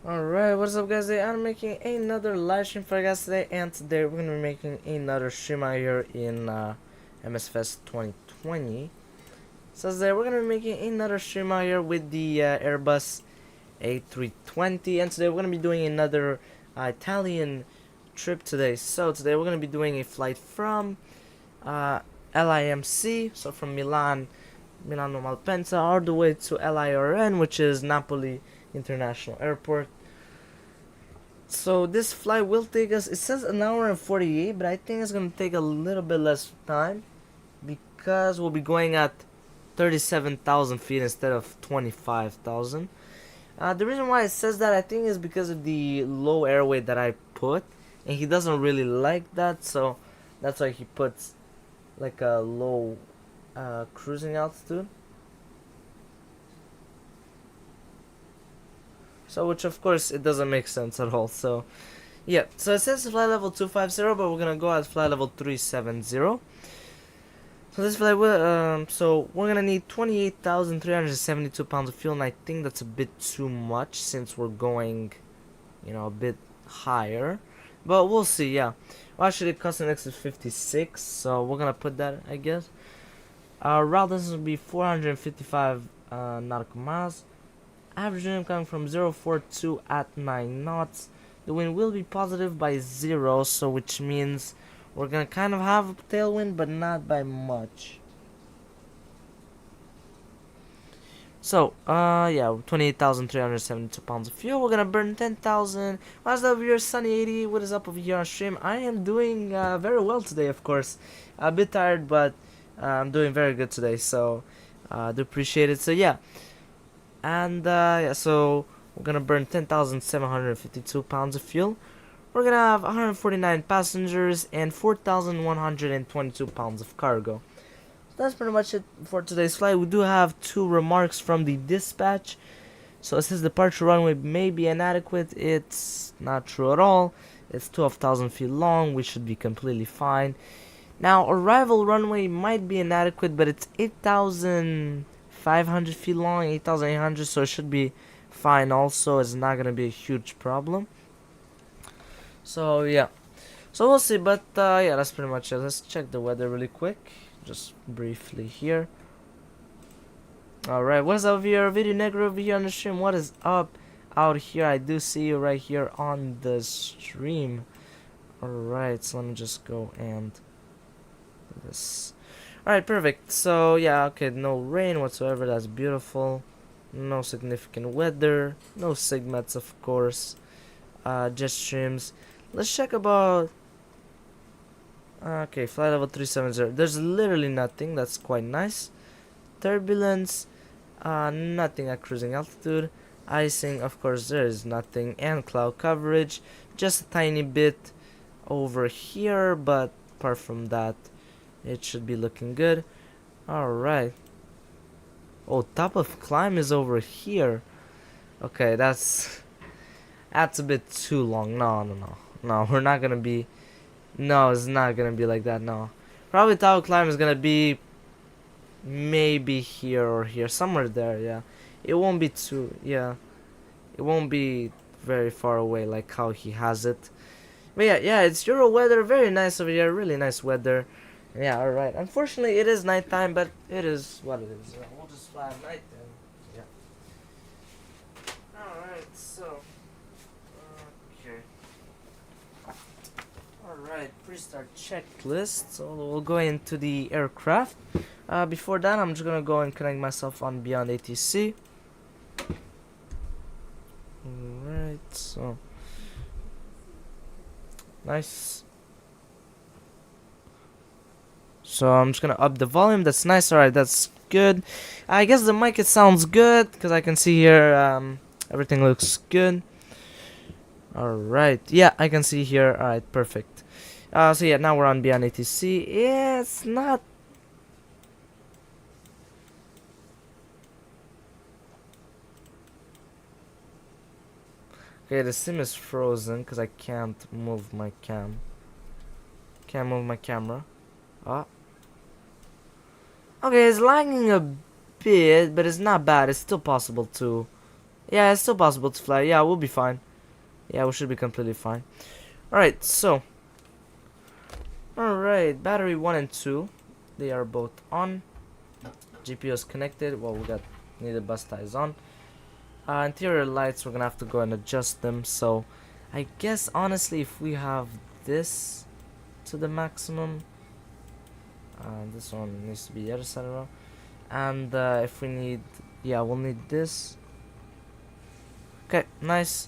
Alright, what's up guys? Today I'm making another live stream for you guys today, and today we're gonna be making another stream out here in MSFS 2020. So today we're gonna be making another stream out here with the Airbus A320, and today we're gonna be doing another Italian trip today. So today we're gonna be doing a flight from LIMC, so from Milano Malpensa, all the way to LIRN, which is Napoli International Airport. So this flight will take us, it says an hour and 48, but I think it's going to take a little bit less time because we'll be going at 37,000 feet instead of 25,000. The reason why it says that, I think, is because of the low airway that I put, and he doesn't really like that, so that's why he puts like a low cruising altitude. So, which of course it doesn't make sense at all. So, yeah. So it says flight level 250, but we're gonna go at flight level 370. So this flight will, so we're gonna need 28,372 pounds of fuel, and I think that's a bit too much since we're going, you know, a bit higher. But we'll see. Yeah. Well, actually, the custom X is 56, so we're gonna put that, I guess. Our route distance will be 455 nautical miles. Average wind coming from 042 at 9 knots. The wind will be positive by 0, so which means we're gonna kind of have a tailwind, but not by much. So, yeah, 28,372 pounds of fuel. We're gonna burn 10,000. How's that over here, Sunny80? What is up over here on stream? I am doing very well today, of course. A bit tired, but I'm doing very good today, so I do appreciate it. So, yeah. And yeah, so we're gonna burn 10,752 pounds of fuel. We're gonna have 149 passengers and 4,122 pounds of cargo. So that's pretty much it for today's flight. We do have two remarks from the dispatch. So it says departure runway may be inadequate. It's not true at all. It's 12,000 feet long. We should be completely fine. Now arrival runway might be inadequate, but it's 8,500 feet long, 8,800, so it should be fine. Also, it's not gonna be a huge problem. So yeah, so we'll see. But yeah, that's pretty much it. Let's check the weather really quick, just briefly here. All right, what is up here? Video Negro over here on the stream. What is up out here? I do see you right here on the stream. All right, so let me just go and do this. Alright, perfect. So, yeah, okay, no rain whatsoever. That's beautiful. No significant weather. No sigmats, of course. Jet streams. Let's check about... Okay, flight level 370. There's literally nothing. That's quite nice. Turbulence. Nothing at cruising altitude. Icing, of course, there is nothing. And cloud coverage. Just a tiny bit over here, but apart from that, it should be looking good. Alright. Oh, top of climb is over here. Okay, that's a bit too long. No, we're not gonna be... No, it's not gonna be like that, no. Probably top of climb is gonna be maybe here or here. Somewhere there, yeah. It won't be too... Yeah. It won't be very far away like how he has it. But yeah, it's Euro weather. Very nice over here. Really nice weather. Yeah, alright. Unfortunately, it is nighttime, but it is what it is. We'll just fly at night then. Yeah. Alright, so. Okay. Alright, pre-start checklist. So we'll go into the aircraft. Before that, I'm just gonna go and connect myself on Beyond ATC. Alright, so. Nice. So I'm just gonna up the volume. That's nice. Alright, that's good. I guess the mic, it sounds good because I can see here everything looks good. Alright, yeah, I can see here. Alright, perfect. So yeah, now we're on Beyond ATC. Yeah, it's not... Okay, the sim is frozen because I can't move my cam. Can't move my camera. Ah. Okay, it's lagging a bit, but it's not bad. It's still possible to Yeah, it's still possible to fly. Yeah, we'll be fine. Yeah, we should be completely fine. Alright, so. Alright, battery 1 and 2. They are both on. GPU is connected. Well, we got needed bus ties on. Interior lights, we're gonna have to go and adjust them. So, I guess honestly, if we have this to the maximum, this one needs to be the other side around. And if we need, yeah, we'll need this. Okay, nice.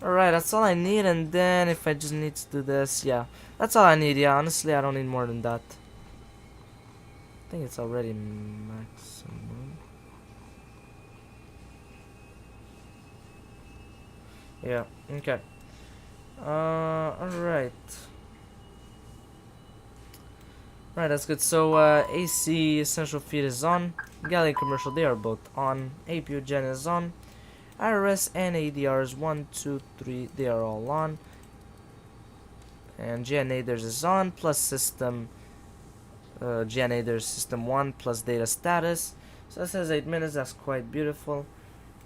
Alright, that's all I need. And then if I just need to do this, yeah, that's all I need. Yeah, honestly, I don't need more than that. I think it's already maximum. Yeah, okay. Alright. Right, that's good. So, AC Essential Feed is on. Galley Commercial, they are both on. APU Gen is on. IRS and ADRs 1, 2, 3, they are all on. And GNA theirs is on, plus system. GNA there's system 1 plus data status. So that says 8 minutes, that's quite beautiful.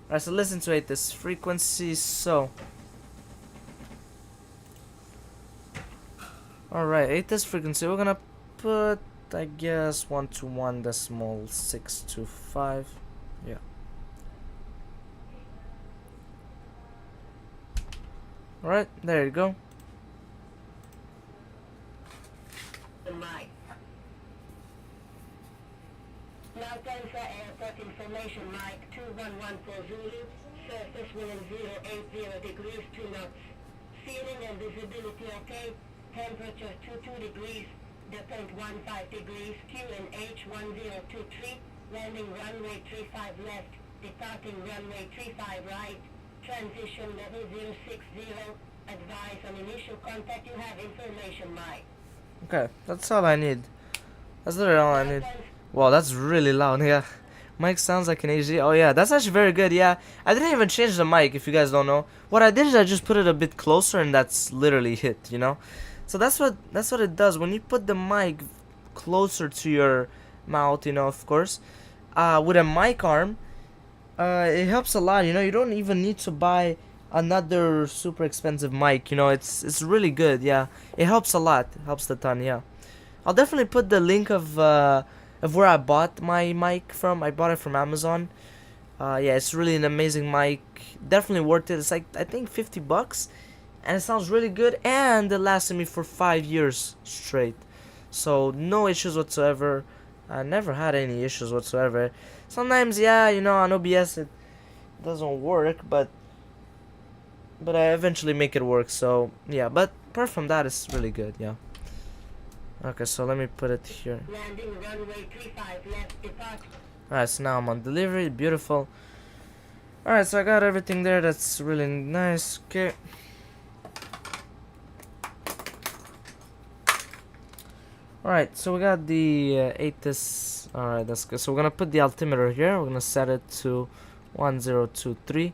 Alright, so listen to it, this frequency, so. Alright, 8 this frequency, we're gonna put, I guess, 121.625. Yeah. Alright, there you go. Lufthansa Airport Information Mike 211 for Zulu, surface wind 080 degrees 2 knots. Ceiling and visibility okay, temperature 22 degrees, detent 15 degrees, QNH 1023, landing runway 35 left, departing runway 35 right, transition level 060, advise on initial contact, you have information Mike. Okay, that's all I need. That's literally all I need. Wow, that's really loud, yeah. Mic sounds like an AG. Oh yeah, that's actually very good, yeah. I didn't even change the mic, if you guys don't know. What I did is I just put it a bit closer and that's literally hit, you know? So that's what it does. When you put the mic closer to your mouth, you know, of course, with a mic arm, it helps a lot, you know? You don't even need to buy another super expensive mic, you know? It's really good, yeah. It helps a lot. It helps a ton, yeah. I'll definitely put the link of where I bought my mic from. I bought it from Amazon. Yeah, it's really an amazing mic. Definitely worth it. It's like, I think, $50, and it sounds really good. And it lasted me for 5 years straight. So no issues whatsoever. I never had any issues whatsoever. Sometimes, yeah, you know, on OBS it doesn't work, but I eventually make it work. So yeah, but apart from that, it's really good. Yeah. Okay, so let me put it here. Landing runway 35 left, depart. Alright, so now I'm on delivery. Beautiful. Alright, so I got everything there. That's really nice. Okay. Alright, so we got the ATIS. Alright, that's good. So we're gonna put the altimeter here. We're gonna set it to 1023.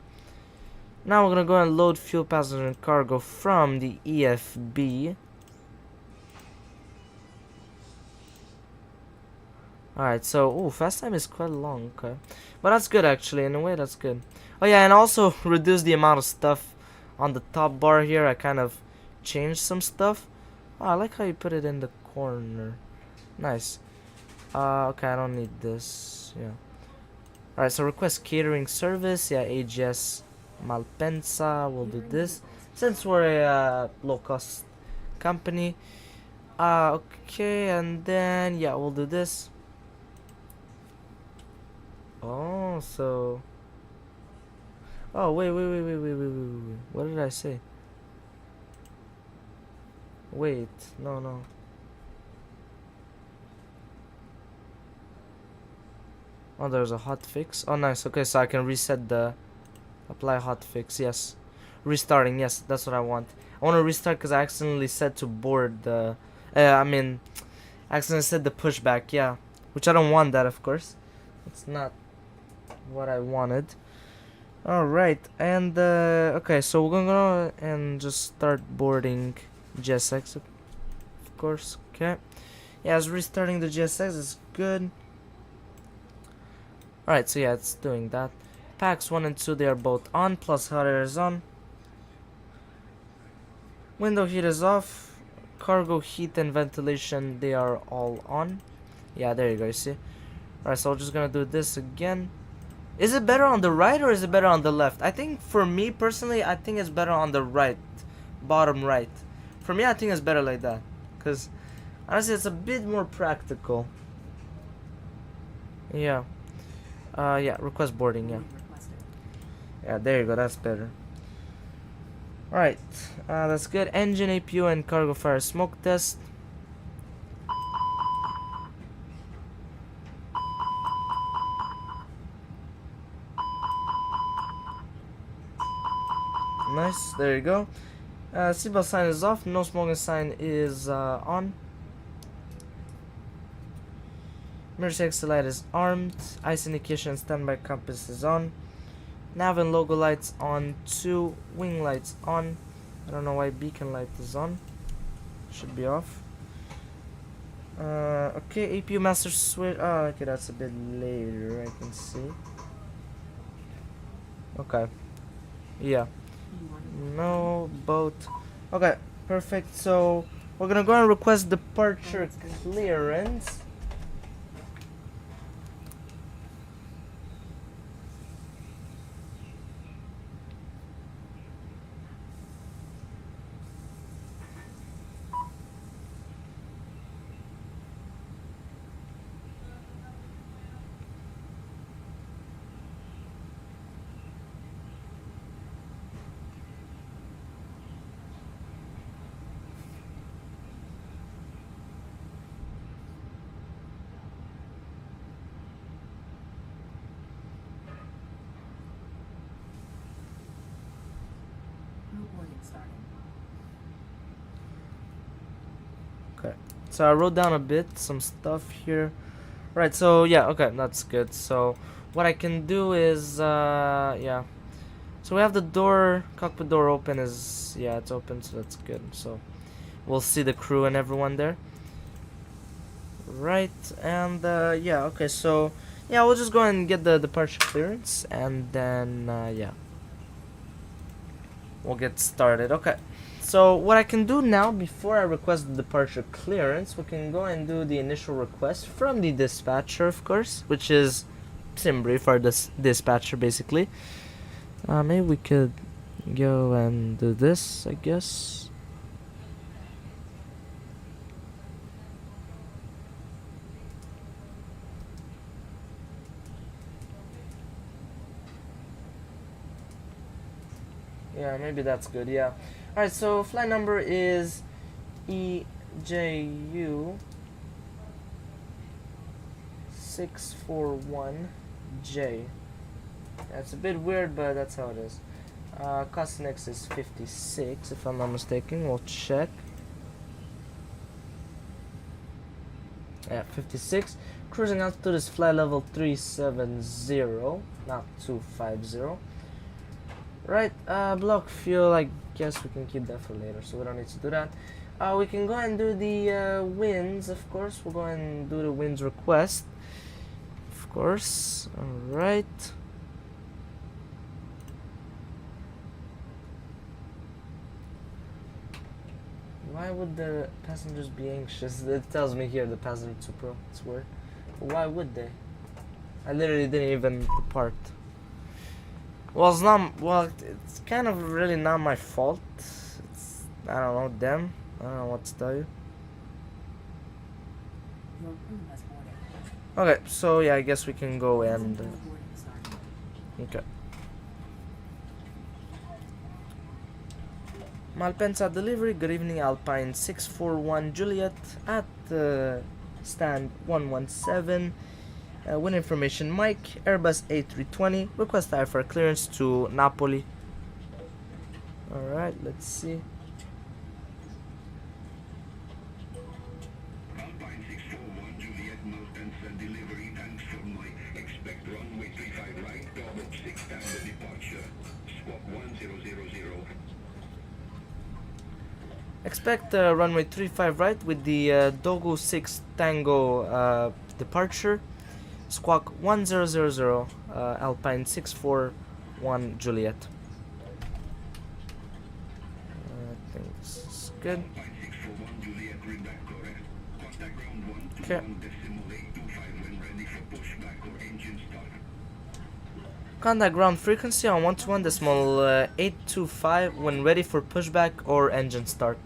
Now we're gonna go and load fuel, passenger, and cargo from the EFB. Alright, so, fast time is quite long, okay. But that's good, actually, in a way, that's good. Oh yeah, and also reduce the amount of stuff on the top bar here. I kind of changed some stuff. Oh, I like how you put it in the corner. Nice. Okay, I don't need this, yeah. Alright, so request catering service. Yeah, AGS Malpensa, we'll do this. Since we're a low-cost company. Okay, and then, yeah, we'll do this. Oh, so. Oh, wait. What did I say? Wait, no. Oh, there's a hotfix. Oh, nice. Okay, so I can reset the apply hotfix. Yes, restarting. Yes, that's what I want. I want to restart because I accidentally set to board the. Accidentally set the pushback. Yeah, which I don't want that, of course. It's not what I wanted. Alright, and okay, so we're gonna go and just start boarding GSX, of course. Okay, yeah, it's restarting the GSX. It's good. Alright, so yeah, it's doing that. Packs 1 and 2, they are both on, plus hot air is on. Window heat is off. Cargo heat and ventilation, they are all on. Yeah, there you go, you see. Alright, so we're just gonna do this again. Is it better on the right or is it better on the left? I think for me personally, I think it's better on the right. Bottom right. For me, I think it's better like that. Because honestly, it's a bit more practical. Yeah. Yeah, request boarding, yeah. Yeah, there you go, that's better. Alright, that's good. Engine, APU, and cargo fire smoke test. Nice, there you go. Seatbelt sign is off, no smoking sign is on. Emergency exit light is armed. Ice indication standby compass is on. Nav and logo lights on. 2 wing lights on. I don't know why beacon light is on. Should be off. Okay, APU master switch. Oh, okay, that's a bit later. I can see. Okay. Yeah. No boat. Okay, perfect. So we're gonna go and request departure clearance. Okay, so I wrote down a bit, some stuff here. Right, so yeah, okay, that's good. So what I can do is, yeah. So we have the door, cockpit door open is, yeah, it's open, so that's good. So we'll see the crew and everyone there. Right, and yeah, okay, so yeah, we'll just go and get the departure clearance, and then, yeah. We'll get started. Okay. So what I can do now, before I request the departure clearance, we can go and do the initial request from the dispatcher, of course, which is SimBrief, our dispatcher, basically. Maybe we could go and do this, I guess. Yeah, maybe that's good, yeah. Alright, so flight number is EJU 641J. That's a bit weird, but that's how it is. Cosnex is 56, if I'm not mistaken. We'll check. Yeah, 56. Cruising altitude is flight level 370, not 250. Right, block fuel, I guess we can keep that for later, so we don't need to do that. We can go and do the winds, of course. We'll go and do the winds request, of course. Alright. Why would the passengers be anxious? It tells me here the passenger 2 Pro. It's weird. But why would they? I literally didn't even depart. Well, it's not. Well, it's kind of really not my fault. It's, I don't know, them. I don't know what to tell you. Okay, so yeah, I guess we can go and. Okay. Malpensa delivery. Good evening, Alpine 641 Juliet at stand 117. Wind information, Mike, Airbus A320, request IFR clearance to Napoli. Alright, let's see. Alpine 641 Juliet, Malpensa delivery, thanks for Mike. Expect runway 35 right, double 6 standard departure. Squawk 1000. Expect runway 35 right with the Dogo 6 Tango departure. Squawk 1000, Alpine 641 Juliet. I think this is good. Alpine 641 Juliet, read back correct. Contact ground 1 to Okay. 1.825 when ready for pushback or engine start. Contact ground frequency on 121.825 when ready for pushback or engine start.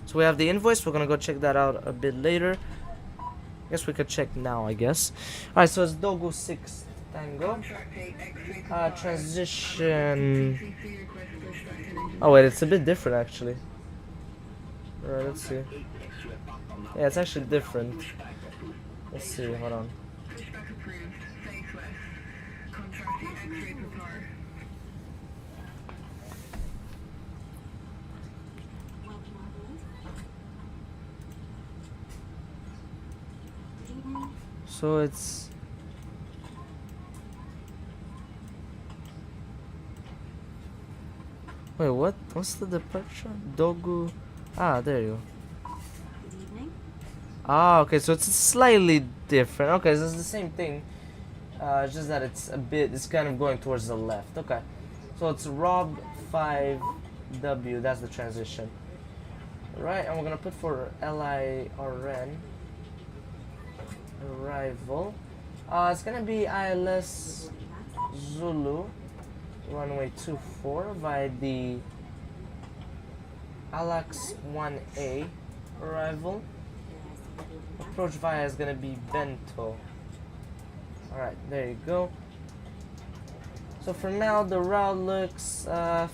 So we have the invoice. We're gonna go check that out a bit later. Guess we could check now, I guess. Alright, so it's Dogo 6 Tango. Transition. Oh wait, it's a bit different actually. Alright, let's see. Yeah, it's actually different. Let's see, hold on. Pushback approved. Face west. Contracting X-ray prepare. So it's wait, what? What's the departure? Dogu. Ah, there you go. Ah, okay, so it's slightly different. Okay, so it's the same thing. Just that it's kind of going towards the left. Okay, so it's Rob 5W. That's the transition. Right, and we're gonna put for LIRN arrival. It's gonna be ILS Zulu runway 24 via the Alex 1A arrival. Approach via is gonna be Bento. Alright, there you go. So for now the route looks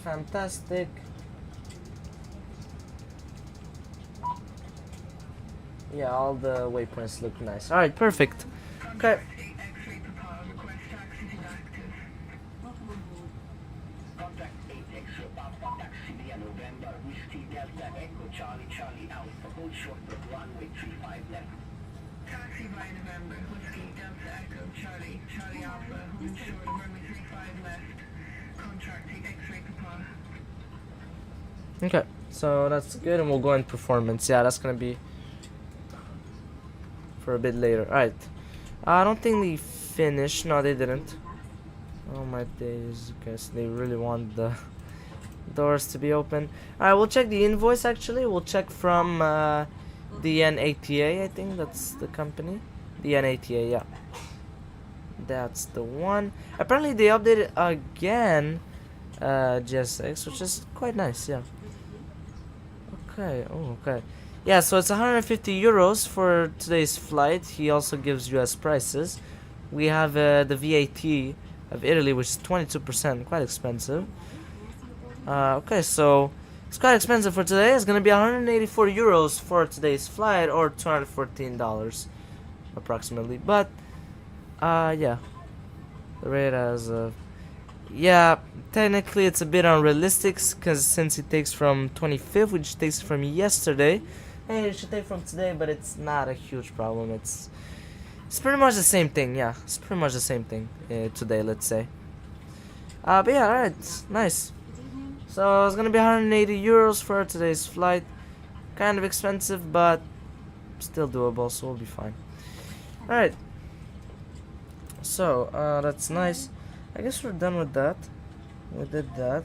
fantastic. Yeah, all the waypoints look nice. Alright, perfect. Okay. X-ray prepare. Request taxi is active. Contact 8 X-ray Papa taxi via November Whiskey Delta Echo Charlie Charlie Alpha hold short of runway 35 left. Taxi via November. Whiskey Delta Echo Charlie Charlie Alpha. Hold short of runway 35 left. Contracting X-ray prepare. Okay, so that's good, and we'll go in performance. Yeah, that's gonna be for a bit later. Alright. I don't think they finished. No, they didn't. Oh my days. Guess they really want the doors to be open. Alright, we'll check the invoice actually. We'll check from the NATA, I think that's the company. The NATA, yeah. That's the one. Apparently they updated again GSX, which is quite nice, yeah. Okay, oh, okay. Yeah, so it's 150 euros for today's flight. He also gives US prices. We have the VAT of Italy, which is 22%, quite expensive. Okay, so it's quite expensive for today. It's gonna be 184 euros for today's flight, or $214 approximately. But yeah, the rate as yeah, technically it's a bit unrealistic because since it takes from 25th, which takes from yesterday, and it should take from today, but it's not a huge problem. It's pretty much the same thing. Yeah, it's pretty much the same thing today, let's say. But yeah, alright, nice. So it's gonna be 180 euros for today's flight. Kind of expensive, but still doable, so we'll be fine. Alright. So that's nice. I guess we're done with that. We did that.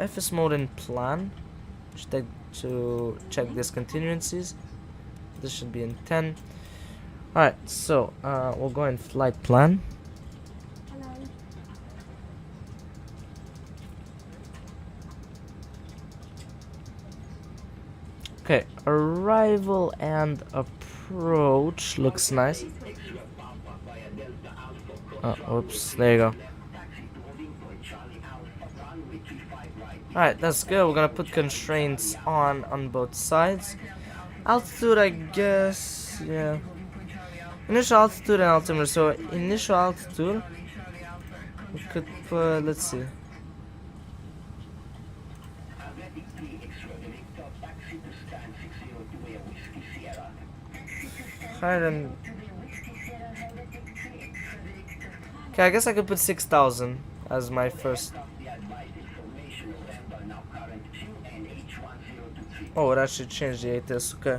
FS mode and plan. Should take to check discontinuancies. This should be in 10. Alright, so we'll go in flight plan. Okay, arrival and approach looks nice. Oh, oops, there you go. Alright, that's good. We're gonna put constraints on both sides. Altitude, I guess, yeah. Initial altitude and altimeter. So initial altitude, we could put, let's see. Higher than. Okay, I guess I could put 6,000 as my first. Oh, it actually changed the ATS. Okay,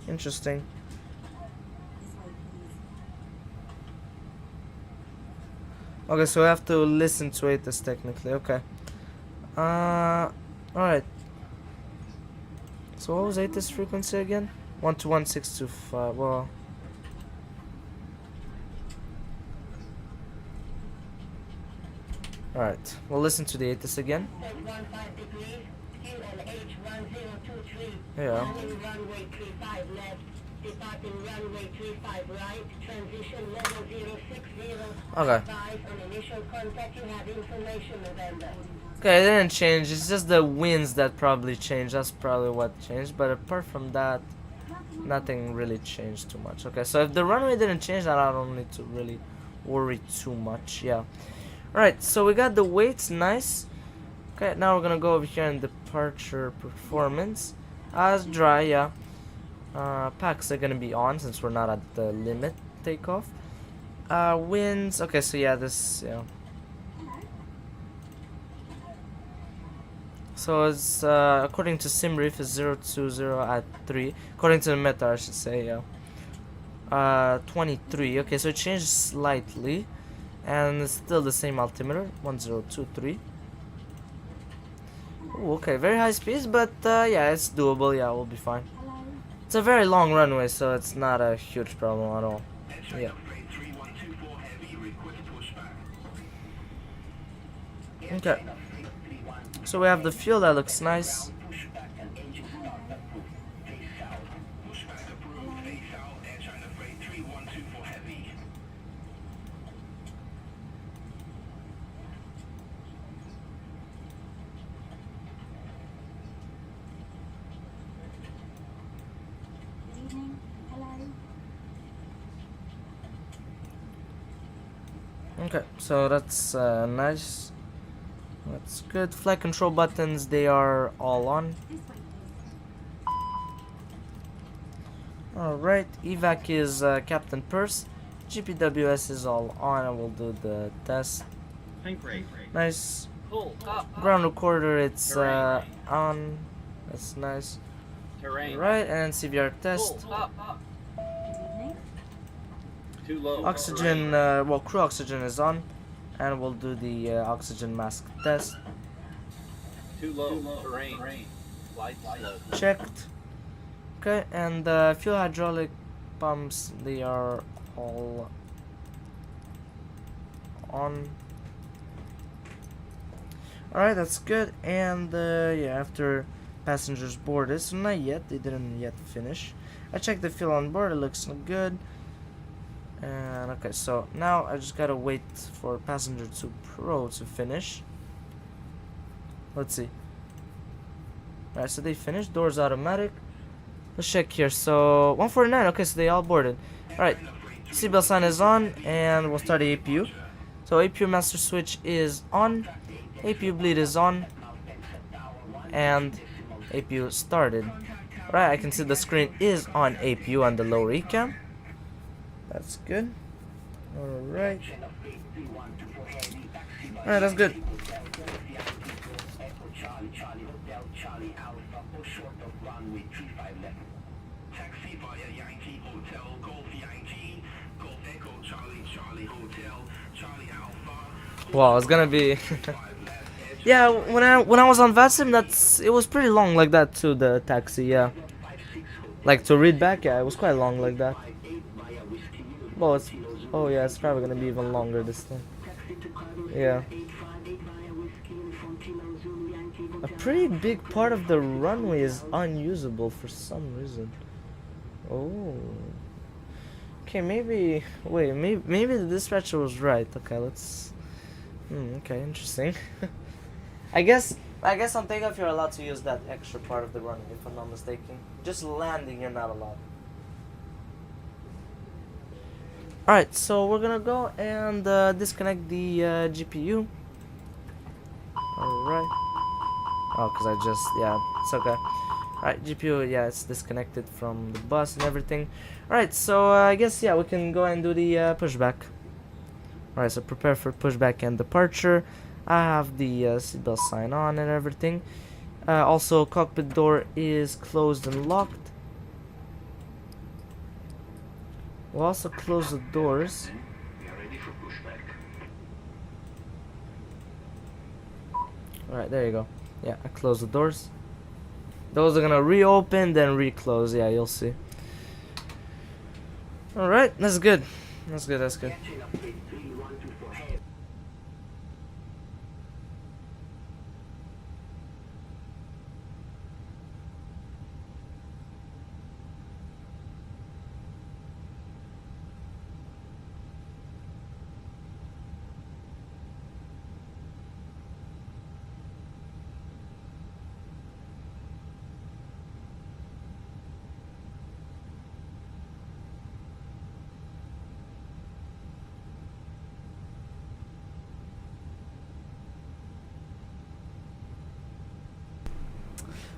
interesting. Okay, so we have to listen to ATIS technically. Okay. Alright. So what was ATIS frequency again? 121.625. Well. Alright. We'll listen to the ATIS again. 15 degrees, QNH 1023. Yeah. Landing runway 35 left. Departing runway 35 right. Transition level 060. Okay. Advise on initial contact. You have information, November. Okay, it didn't change. It's just the winds that probably changed. That's probably what changed. But apart from that, nothing really changed too much. Okay, so if the runway didn't change, then I don't need to really worry too much. Yeah. Alright, so we got the weights. Nice. Okay, now we're gonna go over here in departure performance. As dry, yeah. Packs are gonna be on since we're not at the limit takeoff. Winds. Okay, so yeah, this, yeah. So it's according to SimReef is 020 at 3. According to the meta, I should say, yeah. 23. Okay, so it changed slightly, and it's still the same altimeter, 1023. Ooh, okay, very high speeds, but yeah, it's doable. Yeah, we'll be fine. It's a very long runway, so it's not a huge problem at all. Yeah. Okay. So we have the fuel that looks nice. Okay, so that's nice. That's good. Flight control buttons, they are all on. Alright, evac is Captain Purse. GPWS is all on, and we'll do the test. Nice. Ground recorder, it's on. That's nice. Right, and CVR test. Oxygen, well, crew oxygen is on, and we'll do the oxygen mask test. Too low. Terrain. Checked. Okay, and fuel hydraulic pumps, they are all on. Alright, that's good. And yeah, after passengers boarded, so not yet, they didn't yet finish. I checked the fuel on board, it looks good. And okay, so now I just gotta wait for passenger 2 Pro to finish. Let's see. Alright, so they finished. Doors automatic. Let's check here. So 149. Okay, so they all boarded. Alright, seatbelt sign is on, and we'll start the APU. So APU master switch is on. APU bleed is on, and APU started. Alright, I can see the screen is on APU on the low recam. That's good. Alright. Alright, that's good. Wow, it's gonna be yeah, when I was on VATSIM, it was pretty long like that too, the taxi, yeah. Like to read back, yeah, it was quite long like that. Well, it's, oh yeah, it's probably gonna be even longer this time. Yeah. A pretty big part of the runway is unusable for some reason. Oh. Okay, maybe, wait, maybe the dispatcher was right. Okay, let's, okay, interesting. I guess on takeoff you're allowed to use that extra part of the runway, if I'm not mistaken. Just landing, you're not allowed. Alright, so we're gonna go and disconnect the GPU. Alright. Oh, because I just, yeah, it's okay. Alright, GPU, yeah, it's disconnected from the bus and everything. Alright, so I guess, yeah, we can go and do the pushback. Alright, so prepare for pushback and departure. I have the seatbelt sign on and everything. Also, cockpit door is closed and locked. We'll also close the doors. Alright, there you go. Yeah, I close the doors. Those are gonna reopen, then reclose. Yeah, you'll see. Alright, that's good. That's good, that's good. Catching up with 3124 heavy.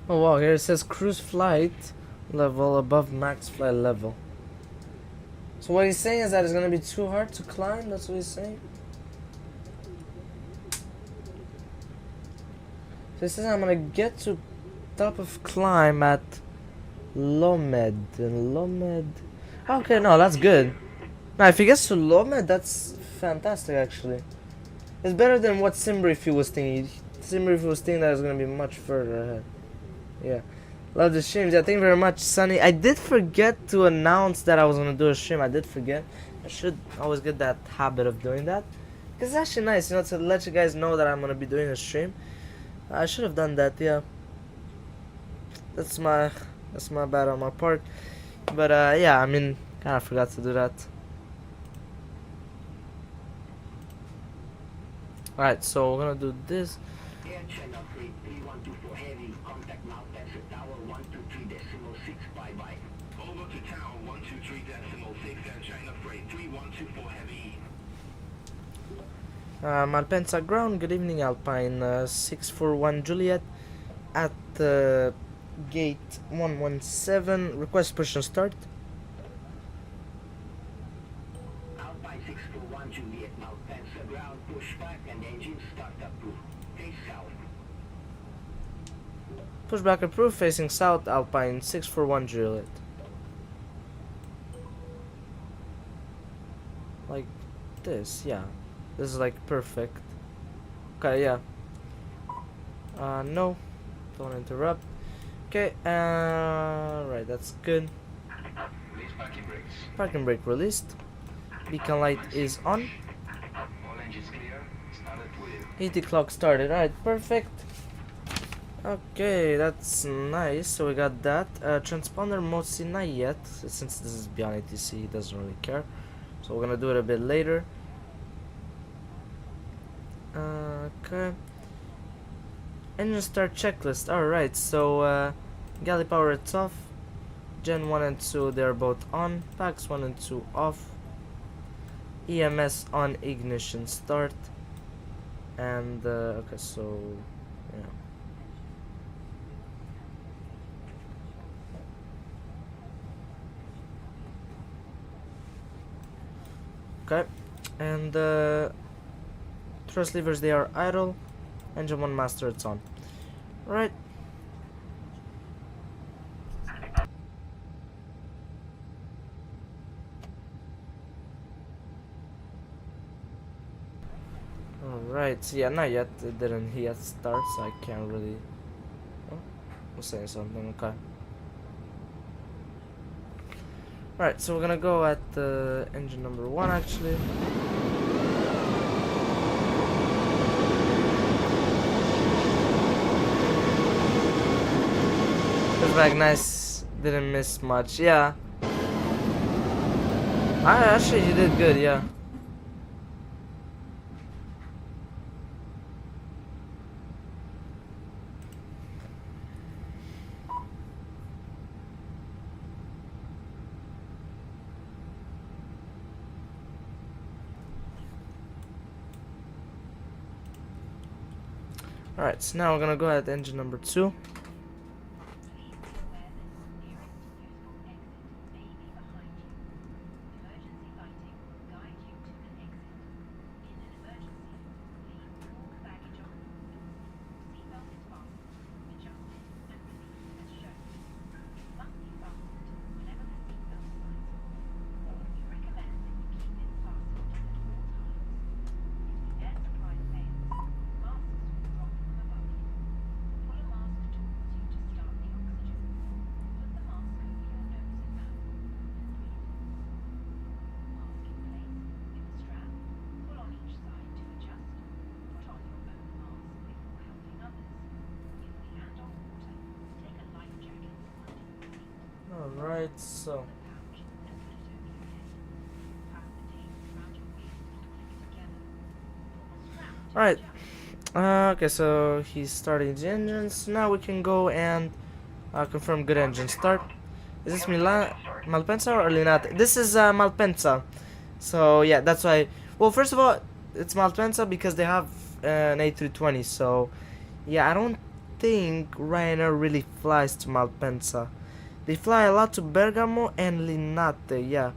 Oh wow, here it says cruise flight level above max flight level. So what he's saying is that it's gonna be too hard to climb, that's what he's saying? So he says I'm gonna get to top of climb at Lomed. And Lomed... Okay, no, that's good. Now if he gets to Lomed, that's fantastic actually. It's better than what Simbrief was thinking. Simbrief was thinking that it's gonna be much further ahead. Yeah. Love the streams. Yeah, thank you very much, Sunny. I did forget to announce that I was gonna do a stream. I did forget. I should always get that habit of doing that. Because it's actually nice, you know, to let you guys know that I'm gonna be doing a stream. I should have done that, yeah. That's my bad on my part. But yeah, I mean, kinda forgot to do that. Alright, so we're gonna do this. Air channel 3124 heavy. Contact now. Exit tower 123.6. Bye-bye. Over to tower 123.6 and China freight 3124 heavy. Malpensa ground. Good evening, Alpine 641 Juliet at gate 117. Request push and start. Alpine 641 Juliet. Malpensa ground. Push back and engine start approved. Face south. Pushback approved, facing south, Alpine 641 Juliet. Like this, yeah. This is like perfect. Okay, yeah. No. Don't interrupt. Okay, right, that's good. Release parking brakes. Parking brake released. Beacon light is on. All engines clear. Start at wheel. 80 clock started. Alright, perfect. Okay, that's nice. So we got that. Transponder mode C not yet. Since this is beyond ATC, he doesn't really care. So we're gonna do it a bit later. Okay. Engine start checklist. Alright, so galley power it's off. Gen 1 and 2 they're both on. Packs 1 and 2 off. EMS on, ignition start. And okay, so yeah. Okay, and thrust levers they are idle. Engine 1 master it's on. Right. Alright, so yeah, not yet. It didn't yet start, so I can't really. Oh, I'm saying something. Okay. Alright, so we're gonna go at engine number 1 actually. Pushback nice, didn't miss much, yeah. Actually, you did good, yeah. Alright, so now we're gonna go at engine number 2. Alright, so alright. Okay, so he's starting the engines. Now we can go and confirm good engine start. Is this Milan, Malpensa or Linate? This is Malpensa. So yeah, that's why. Well, first of all, it's Malpensa because they have an A320. So yeah, I don't think Ryanair really flies to Malpensa. They fly a lot to Bergamo and Linate.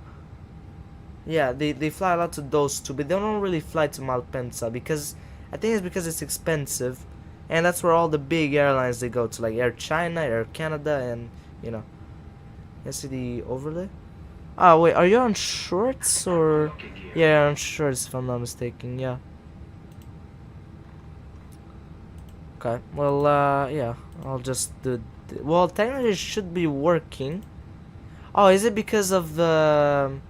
Yeah, they fly a lot to those two, but they don't really fly to Malpensa because I think it's because it's expensive, and that's where all the big airlines they go to, like Air China, Air Canada, and you know. You see the overlay? Oh wait, are you on shorts or? Yeah, on shorts if I'm not mistaken. Yeah. Okay. Well, yeah, I'll just do. Well, technically it should be working. Oh, is it because of the?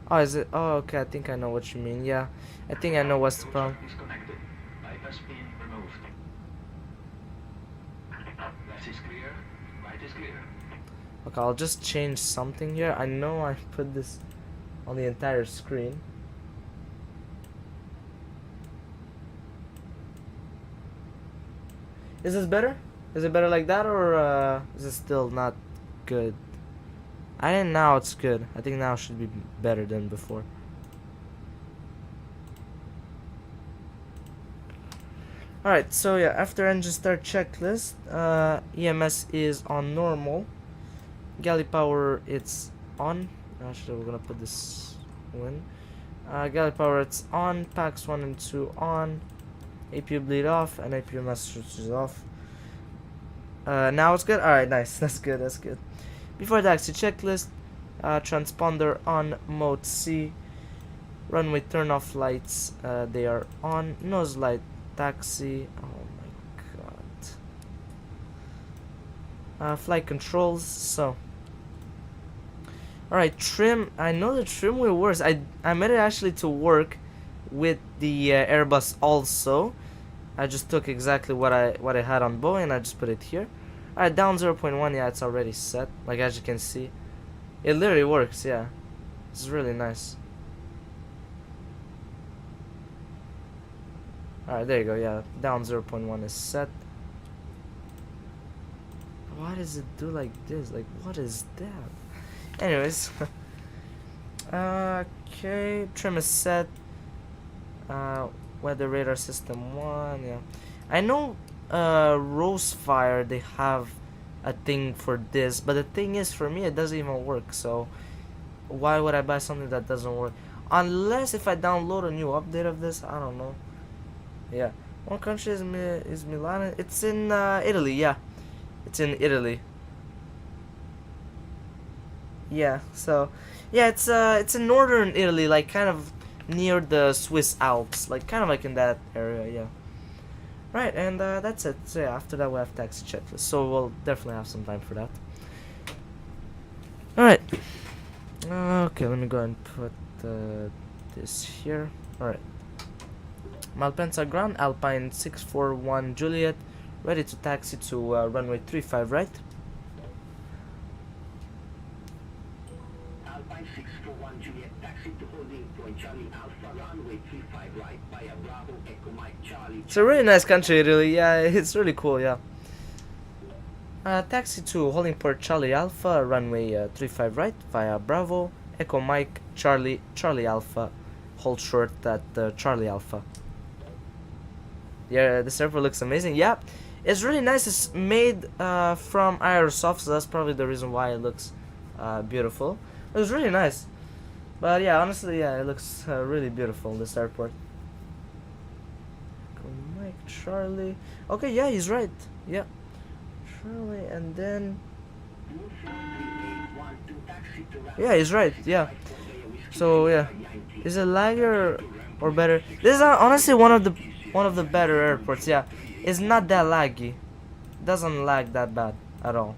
Oh, is it? Oh, okay. I think I know what you mean. Yeah, I think I know what's the problem. Disconnected. Bypass pin removed. Left is clear. Right is clear. Okay, I'll just change something here. I know I put this on the entire screen. Is this better? Is it better like that, or is it still not good? I think now it's good. I think now it should be better than before. Alright, so yeah, after engine start checklist, EMS is on normal. Galley power, it's on. Actually, we're gonna put this in. Galley power, it's on. Packs 1 and 2 on. APU bleed off, and APU master switch is off. Now it's good. Alright, nice. That's good. That's good. Before taxi checklist, transponder on mode C. Runway turn off lights, they are on. Nose light taxi. Oh my god. Flight controls. So. Alright, trim. I know the trim will work. I made it actually to work with the Airbus also. I just took exactly what I had on Boeing and I just put it here. Alright, down 0.1. Yeah, it's already set. Like as you can see, it literally works. Yeah, it's really nice. Alright, there you go. Yeah, down 0.1 is set. Why does it do like this? Like, what is that? Anyways, okay, trim is set. Weather radar system 1. Yeah, I know. Rosefire, they have a thing for this, but the thing is, for me, it doesn't even work. So why would I buy something that doesn't work? Unless if I download a new update of this, I don't know. Yeah, one country is Milan. It's in Italy. Yeah, it's in Italy. Yeah, so yeah, it's in northern Italy, like kind of near the Swiss Alps, like kind of like in that area. Yeah. Right, and that's it. So yeah, after that we have taxi checklist. So we'll definitely have some time for that. Alright. Okay, let me go and put this here. Alright. Malpensa ground, Alpine 641 Juliet, ready to taxi to runway 35, right? Alpine 641 Juliet, taxi to holding point Charlie Alpha, runway 35 right, via Bravo, Echo Mike Charlie. It's a really nice country, really. Yeah, it's really cool, yeah. Taxi to holding port Charlie Alpha, runway 35 right, via Bravo, Echo Mike Charlie, Charlie Alpha, hold short at Charlie Alpha. Yeah, this airport looks amazing. Yeah, it's really nice. It's made from Aerosoft, so that's probably the reason why it looks beautiful. It was really nice. But yeah, honestly, yeah, it looks really beautiful, this airport. Mike, Charlie. Okay, yeah, he's right. Yeah. Charlie, and then... Yeah, he's right. Yeah. So, yeah. Is it lagger or better? This is honestly one of the better airports, yeah. It's not that laggy. It doesn't lag that bad at all.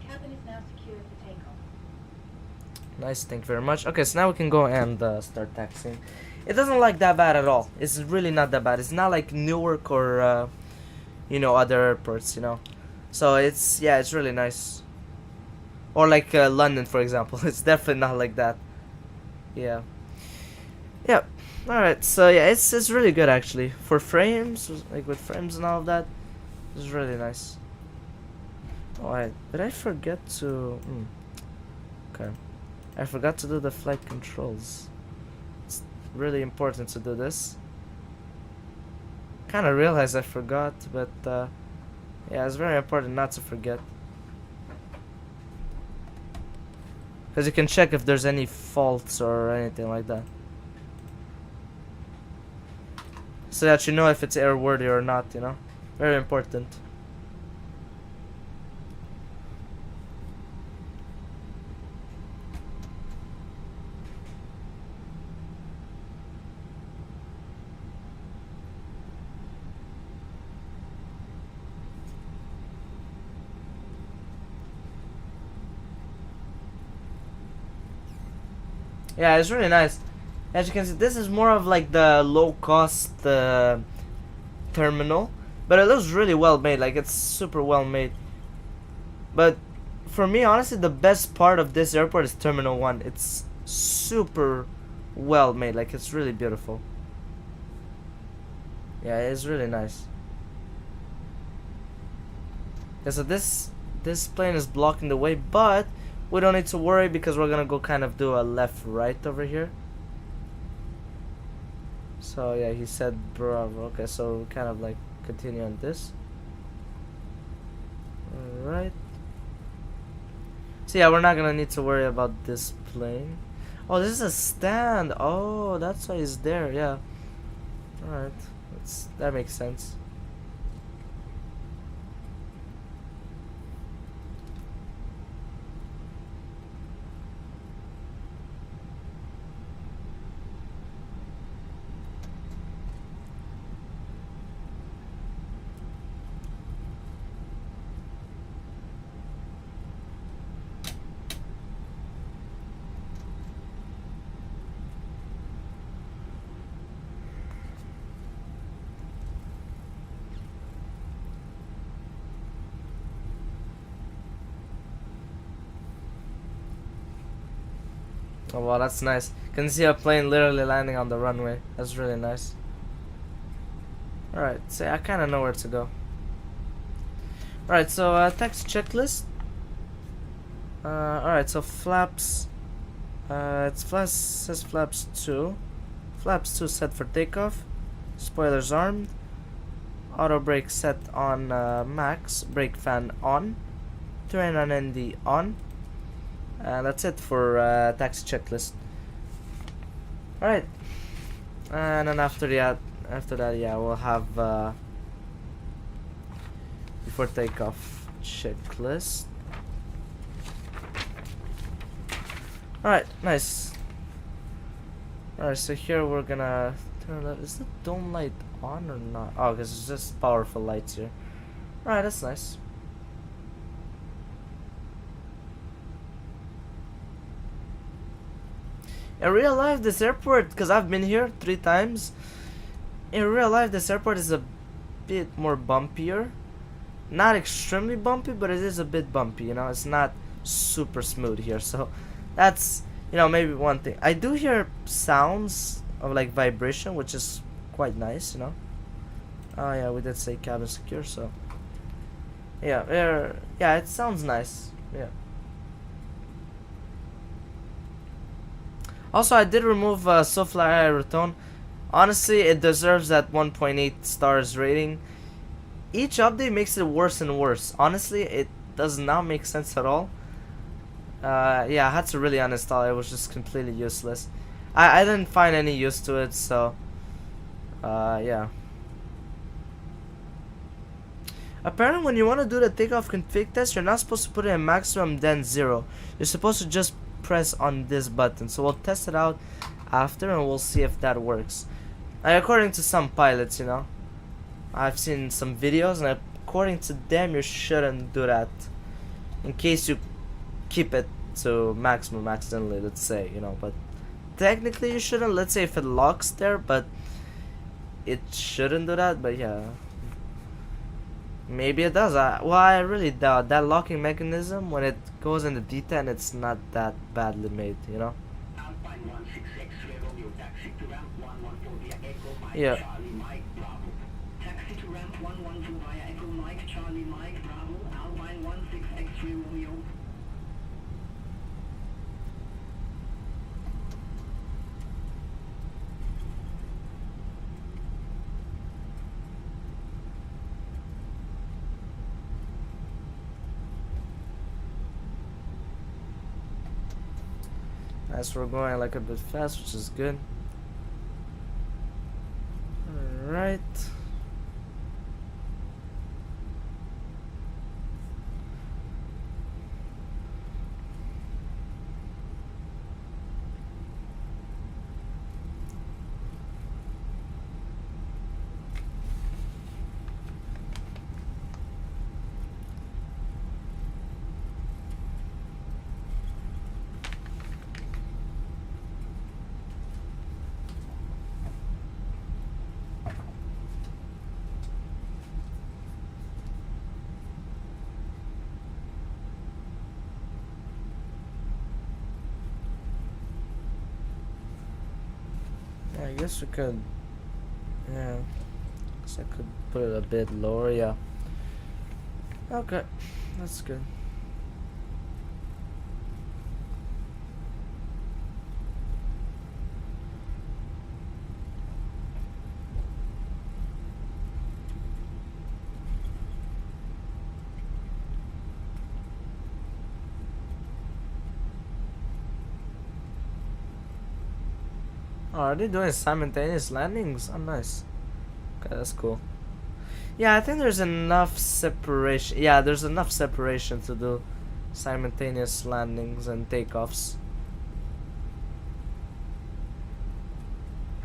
Cabin is now secure for takeoff. Nice, thank you very much. Okay, so now we can go and start taxiing. It doesn't lag that bad at all. It's really not that bad. It's not like Newark or, you know, other airports, you know. So it's, yeah, it's really nice. or like London, for example. It's definitely not like that. Yeah. Yeah. All right. So yeah, it's really good actually for frames, like with frames and all of that. It's really nice. Oh, did I forget to? Okay, I forgot to do the flight controls. It's really important to do this. Kind of realized I forgot, but yeah, it's very important not to forget. Because you can check if there's any faults or anything like that. So that you know if it's airworthy or not, you know? Very important. Yeah, it's really nice. As you can see, this is more of like the low-cost terminal, but it looks really well made. Like, it's super well made. But for me, honestly, the best part of this airport is Terminal 1. It's super well made. Like, it's really beautiful. Yeah, it's really nice. Yeah, so this plane is blocking the way, but we don't need to worry because we're gonna go kind of do a left-right over here. So yeah, he said bravo. Okay, so we kind of like continue on this. Alright. So yeah, we're not gonna need to worry about this plane. Oh, this is a stand. Oh, that's why it's there. Yeah. Alright. That makes sense. Oh wow, that's nice. Can see a plane literally landing on the runway. That's really nice. Alright, so I kinda know where to go. Alright, so text checklist. Alright, so flaps. Says flaps 2. Flaps 2 set for takeoff. Spoilers armed. Auto brake set on max. Brake fan on. Terrain on ND on. That's it for taxi checklist. Alright. And then after that, yeah, we'll have before takeoff checklist. Alright, nice. Alright, so here we're gonna turn left. Is the dome light on or not? Oh, because it's just powerful lights here. Alright, that's nice. In real life, this airport, because I've been here 3 times, in real life this airport is a bit more bumpier. Not extremely bumpy, but it is a bit bumpy, you know. It's not super smooth here, so that's, you know, maybe one thing. I do hear sounds of like vibration, which is quite nice, you know. Oh yeah, we did say cabin secure, so yeah, yeah, it sounds nice. Yeah. Also, I did remove SoFly Aerotone. Honestly, it deserves that 1.8 stars rating. Each update makes it worse and worse. Honestly, it does not make sense at all. Yeah, I had to really uninstall it. It was just completely useless. I didn't find any use to it, so yeah. Apparently, when you want to do the takeoff config test, you're not supposed to put it in maximum then 0. You're supposed to just press on this button. So we'll test it out after and we'll see if that works. According to some pilots, you know, I've seen some videos, and according to them, you shouldn't do that in case you keep it to maximum accidentally, let's say, you know. But technically you shouldn't. Let's say if it locks there, but it shouldn't do that. But yeah, Maybe it does. Well, I really doubt that locking mechanism when it goes in the D10. It's not that badly made, you know. Alpine 16 X-ray Romeo, taxi to ramp 114 via Echo Mike Yeah. Charlie Mike Bravo. Taxi to ramp 112 via Echo Mike Charlie Mike Bravo. Alpine 16 X-ray Romeo. Nice, we're going like a bit fast, which is good. Alright. I guess we could, yeah, guess I could put it a bit lower, yeah. Okay, that's good. Oh, are they doing simultaneous landings? Oh, nice. Okay, that's cool. Yeah, I think there's enough separation. Yeah, there's enough separation to do simultaneous landings and takeoffs.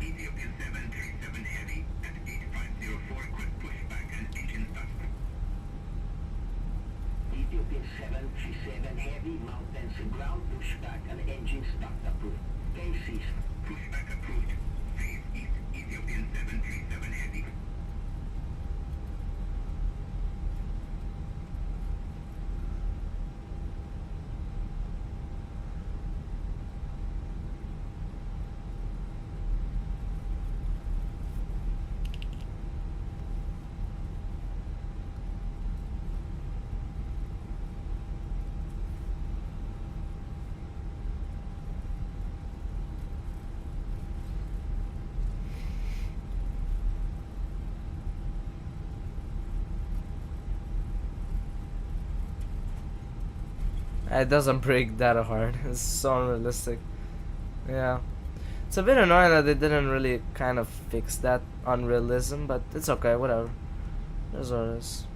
Ethiopian 737 Heavy at 8504, quick pushback and engine start. Ethiopian 737 Heavy, mountains and ground pushback and engine start approved. Bases. Pushback approved. Phase East, Ethiopian 737 Heavy. It doesn't break that hard. It's so unrealistic. Yeah. It's a bit annoying that they didn't really kind of fix that unrealism, but it's okay, whatever. There's what it is.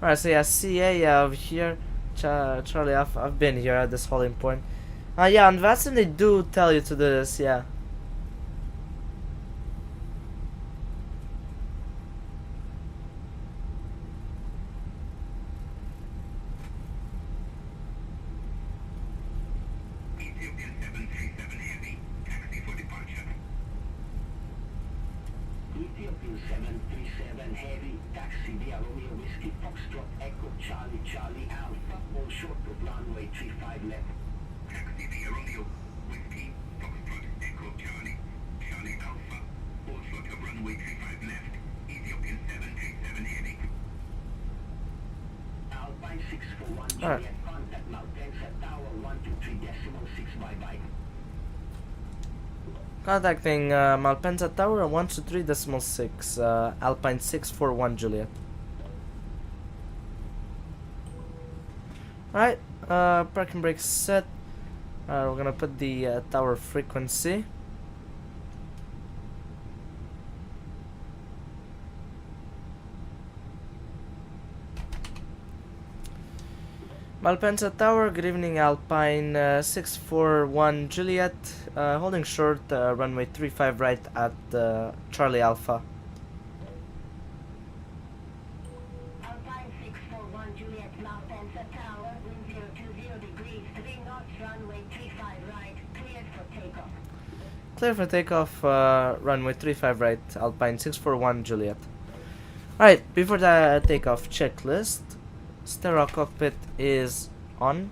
Alright, so yeah, CA, yeah, over here. Charlie, I've been here at this holding point. Yeah, on Vatsim they do tell you to do this, yeah. Ethiopian 737 Heavy, taxi for departure. Ethiopian 737 Heavy, taxi via Romeo Whiskey Foxtrot Echo Charlie Charlie Alpha, all short of runway 35 left. Taxi via Romeo Whiskey Foxtrot Echo Charlie Charlie Alpha, all short of runway 35 left. Ethiopian 737 Heavy. Alpine 641 Alright. Juliet, contact Malpensa Tower 123.6 bye-bye. Contacting Malpensa Tower 123.6, Alpine 641 Juliet. Alright, parking brake set. We're gonna put the tower frequency. Malpensa Tower, good evening, Alpine 641 Juliet, holding short, runway 35 right at Charlie Alpha. Alpine 641 Juliet, Malpensa Tower, wind 020 degrees, 3 knots, runway 35 right, cleared for takeoff. Clear for takeoff, runway 35 right, Alpine 641 Juliet. Alright, before the takeoff checklist, stereo cockpit is on.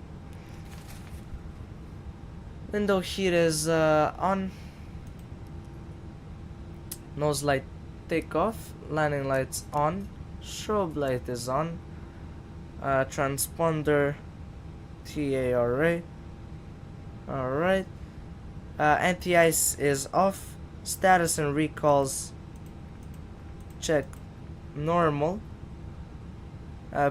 Window heat is on. Nose light takeoff. Landing lights on. Strobe light is on. Transponder TARA. Alright. Anti-ice is off. Status and recalls check normal.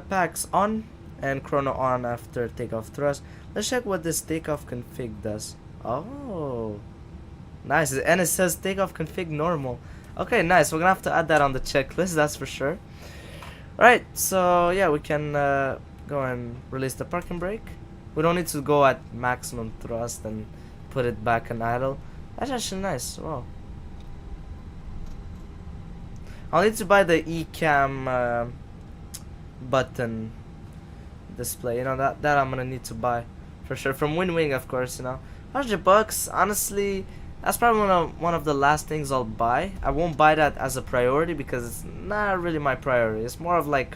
Packs on and chrono on after takeoff thrust. Let's check what this takeoff config does. Oh, nice. And it says takeoff config normal. Okay, nice. We're gonna have to add that on the checklist, that's for sure. Right, so yeah, we can go and release the parking brake. We don't need to go at maximum thrust and put it back in idle. That's actually nice. Wow. I'll need to buy the eCam button display. You know, that I'm gonna need to buy for sure from WinWing, of course. You know, $100. Honestly, that's probably one of the last things I'll buy. I won't buy that as a priority because it's not really my priority. It's more of like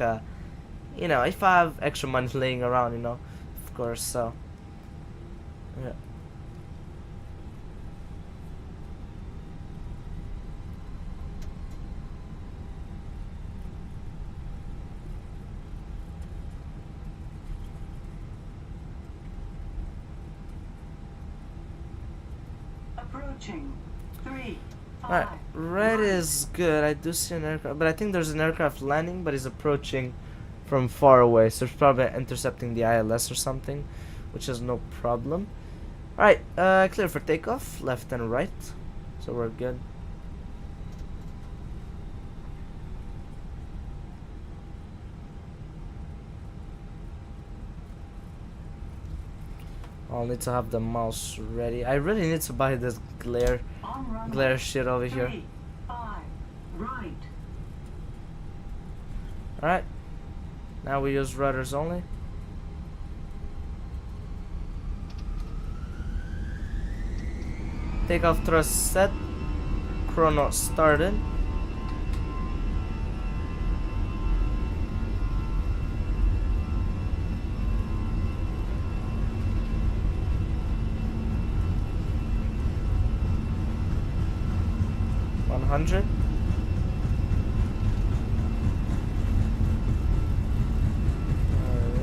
you know, if I have extra money laying around, you know, of course. So yeah. Approaching. 3, 5. Alright, red is good. I do see an aircraft, but I think there's an aircraft landing, but he's approaching from far away, so it's probably intercepting the ILS or something, which is no problem. Alright, clear for takeoff, left and right, so we're good. I'll need to have the mouse ready. I really need to buy this glare shit over here. 3, 5, right. Alright, now we use rudders only. Takeoff thrust set. Chrono started. $100.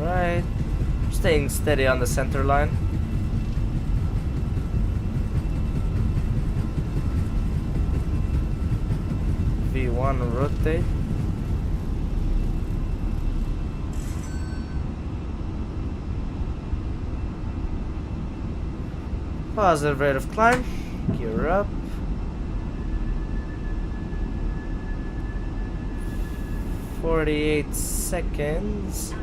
Alright. Staying steady on the center line. V1 rotate. Positive rate of climb. Gear up. 48 seconds.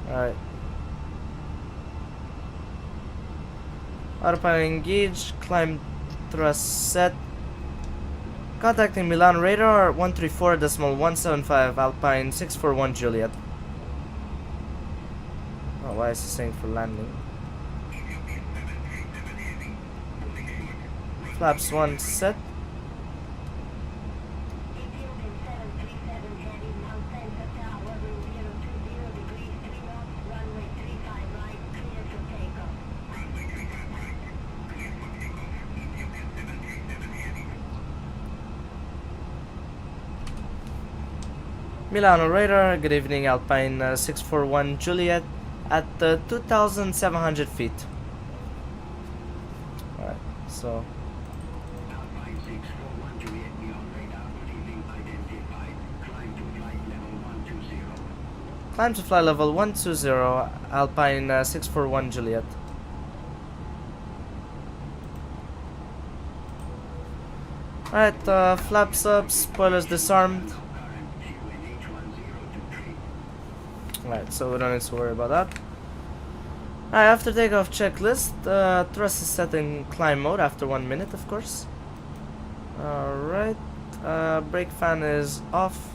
Alright. Autopilot engaged. Climb thrust set. Contacting Milan radar 134.175 Alpine 641 Juliet. Oh, why is it saying for landing? Flaps 1 set. Milano radar, good evening, Alpine 641 Juliet at 2,700 feet. Alright, so. Alpine 641 Juliet beyond radar, good evening, identified. Climb to flight level 120. Climb to flight level 120, Alpine 641 Juliet. Alright, flaps up, spoilers disarmed. Alright, so we don't need to worry about that. Alright, after takeoff checklist, thrust is set in climb mode after 1 minute, of course. Alright, brake fan is off.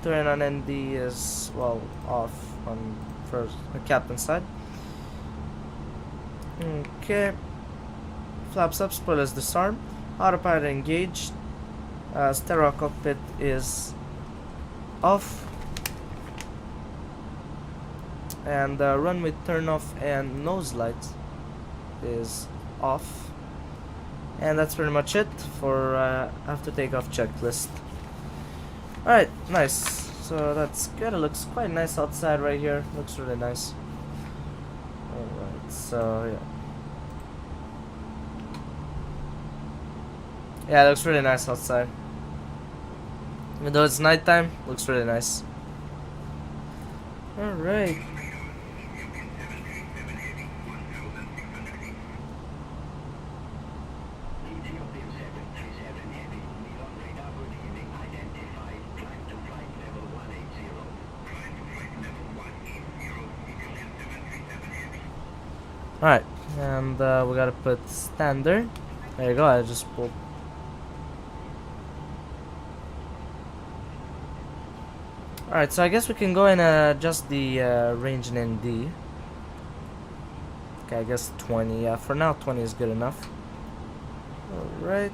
Turn on ND is, well, off on first the captain side. Okay. Flaps up, spoilers disarm, autopilot engaged, stereo cockpit is off, and runway turn off and nose lights is off. And that's pretty much it for after takeoff checklist. Alright, nice. So that's good. It looks quite nice outside right here. Looks really nice. Alright, so yeah. Yeah, it looks really nice outside. Even though it's nighttime, looks really nice. Alright. Ethiopian 737 Heavy, Milan radar, good evening, identified, climb to flight level 180. Climb to flight level 180, Ethiopian 737 Heavy. Alright, and we gotta put standard. There you go, I just pulled. Alright, so I guess we can go and adjust the range in ND. Okay, I guess 20. Yeah, for now 20 is good enough. Alright.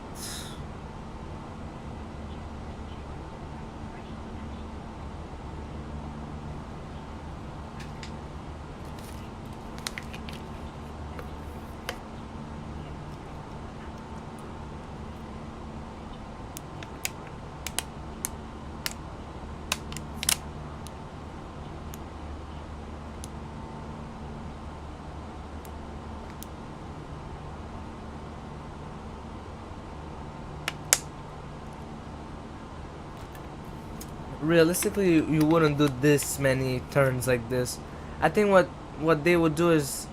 Realistically, you wouldn't do this many turns like this. I think what they would do is,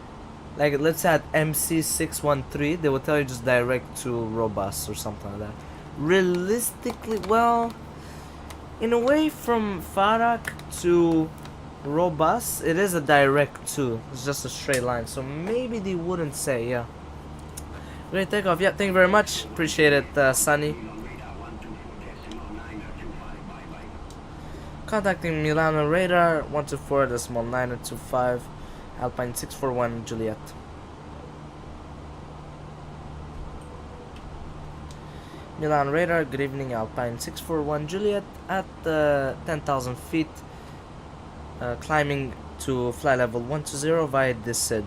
like, let's say at MC613, they would tell you just direct to robust or something like that. Realistically, well, in a way, from Farak to robust, it is a direct to. It's just a straight line, so maybe they wouldn't say, yeah. Great takeoff. Yeah, thank you very much. Appreciate it, Sunny. Contacting Milan on radar 124.925 Alpine 641 Juliet. Milan radar, good evening, Alpine 641 Juliet at 10,000 feet, climbing to flight level 120 via this SID.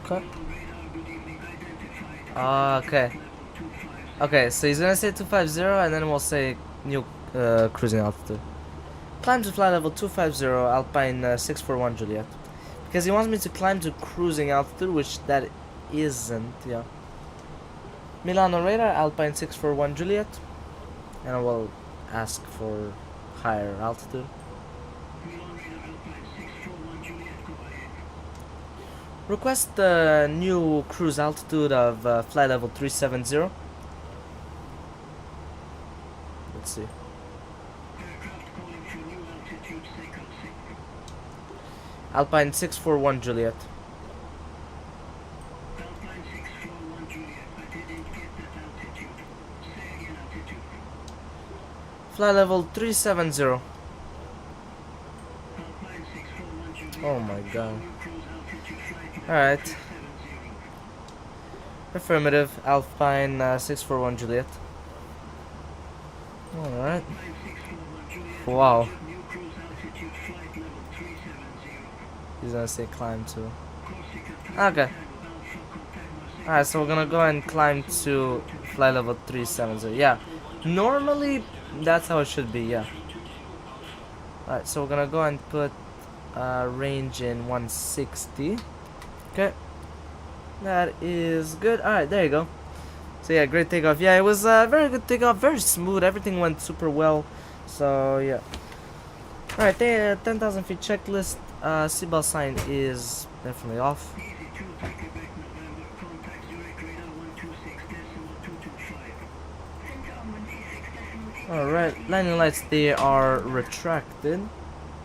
Okay. Okay. Okay, so he's gonna say 250 and then we'll say new cruising altitude. Climb to flight level 250 Alpine 641 Juliet. Because he wants me to climb to cruising altitude, which that isn't, yeah. Milan on radar, Alpine 641 Juliet. And I will ask for higher altitude. Request the new cruise altitude of flight level 370. Let's see. Alpine 641 Juliet. Alpine 641 Juliet, I didn't get that altitude. Say again altitude. Flight level 370. Alpine 641 Juliet. Oh my god. New cruise altitude flight level Alright. 370. Affirmative. Alpine 641 Juliet. Alright. Alpine 641 Juliet. Wow. New cruise altitude flight level 370. He's gonna say climb to. Corsica Okay. Alright, so we're gonna go and climb to flight level 370. Yeah. Normally, that's how it should be, yeah. Alright, so we're gonna go and put range in 160. Okay. That is good. Alright, there you go. So yeah, great takeoff. Yeah, it was a very good takeoff, very smooth. Everything went super well. So yeah. Alright, 10,000 feet checklist. Seatbelt sign is definitely off. Easy 2, take it back November. Contact direct radar 126.225. Alright, landing lights, they are retracted.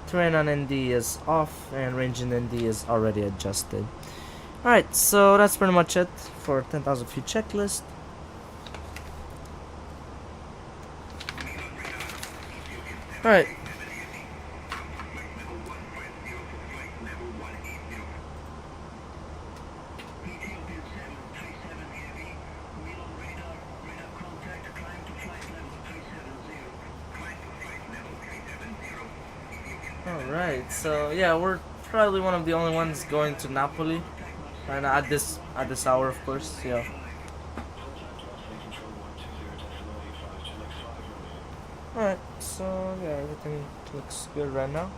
Terrain on ND is off, and range in ND is already adjusted. Alright, so that's pretty much it for 10,000 feet checklist. Alright. Alright, so yeah, we're probably one of the only ones going to Napoli right now at this hour, of course. Yeah. Alright, so yeah, everything looks good right now.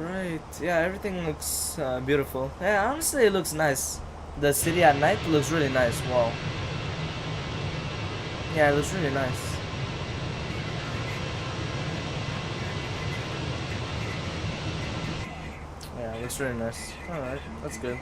Alright, yeah, everything looks beautiful. Yeah, honestly, it looks nice. The city at night looks really nice. Wow. Yeah, it looks really nice. Yeah, it looks really nice. Alright, that's good.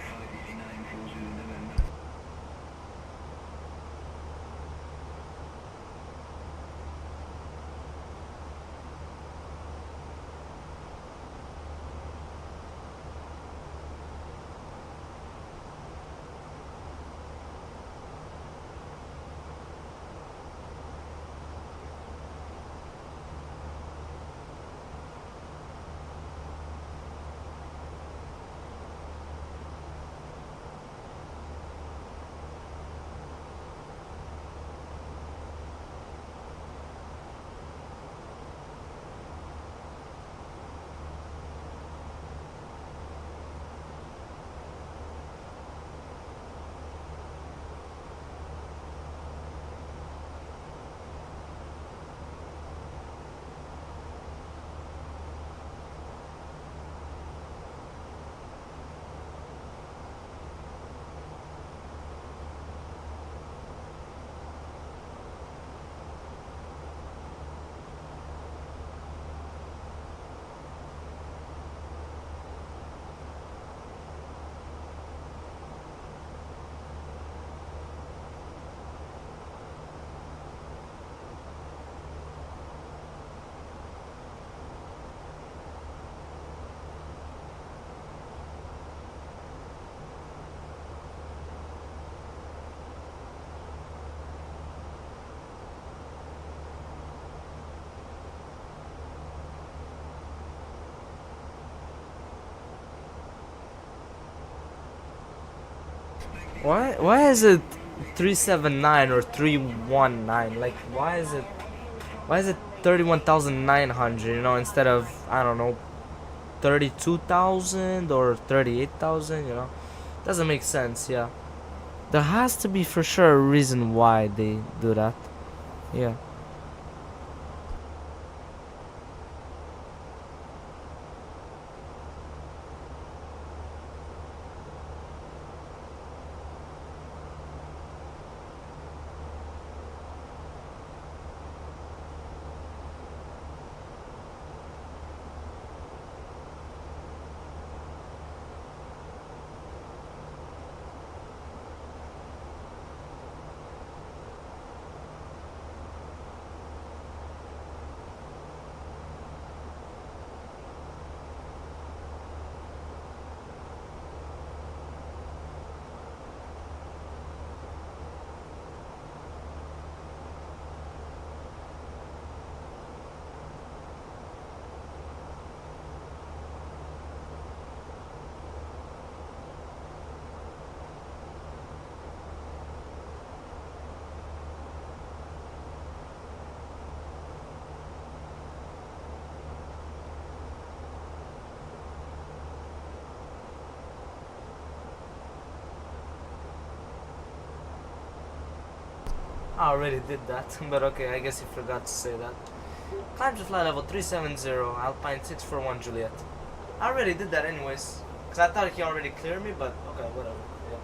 Why is it 379 or 319? Like why is it 31,900, instead of, I don't know, 32,000 or 38,000, Doesn't make sense, yeah. There has to be for sure a reason why they do that. Yeah. I already did that, but okay, I guess you forgot to say that. Climb to flight level 370, Alpine 641 Juliet. I already did that anyways, because I thought he already cleared me, but okay, whatever. Yeah.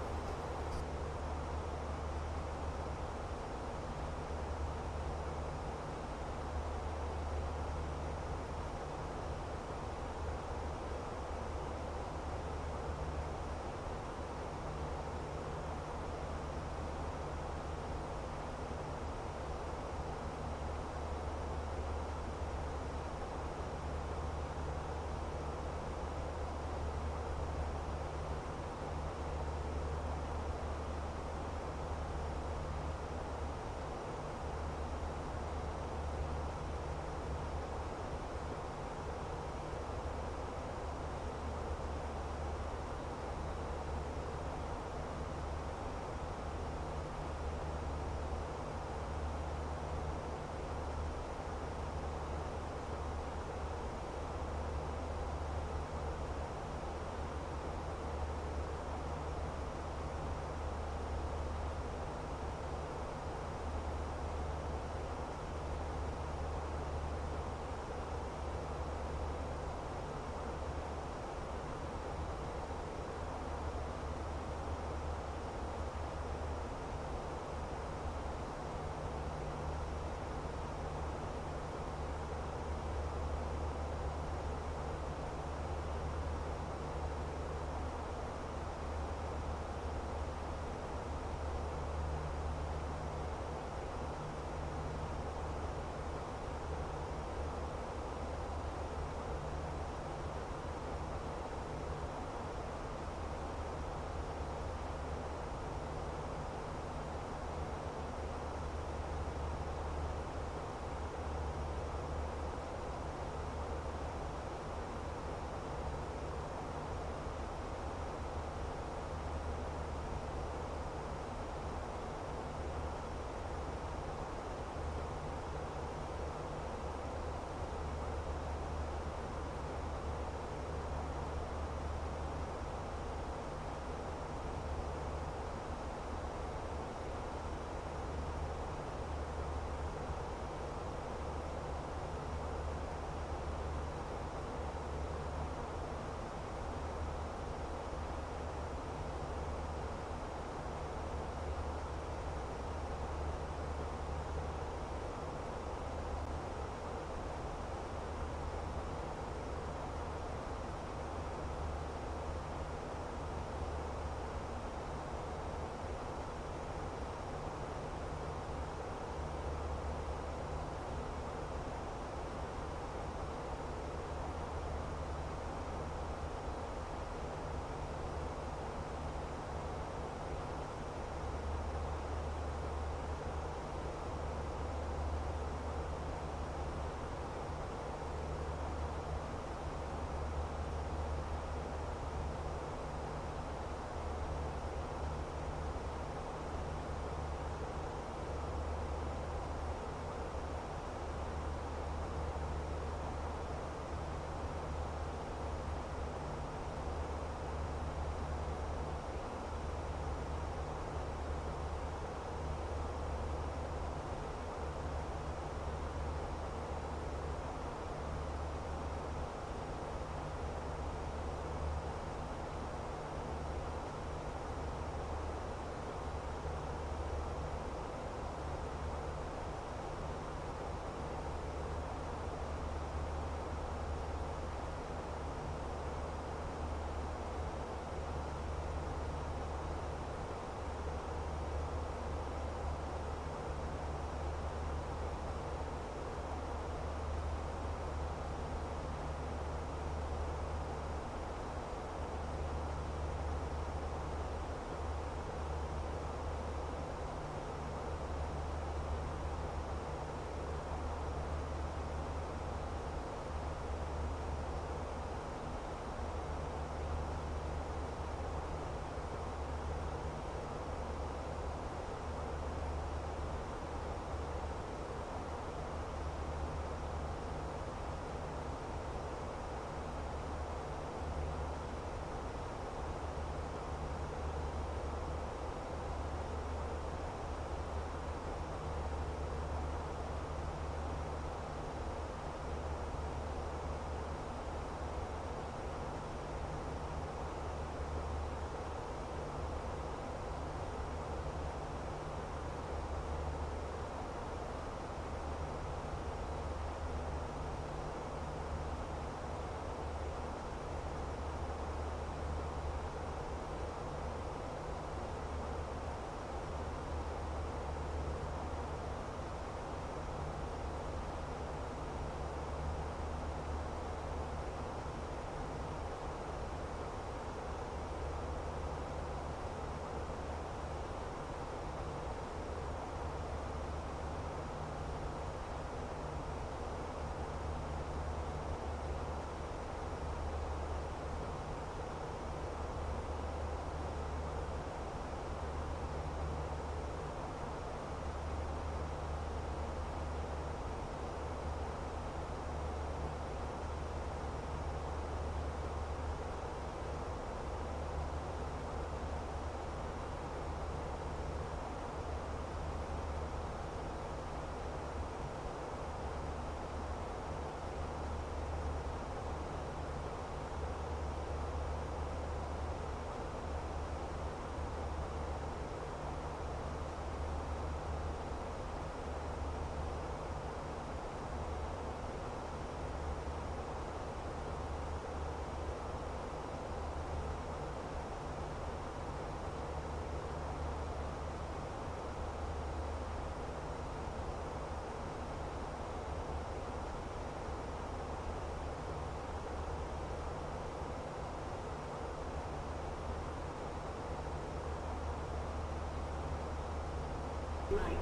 Right.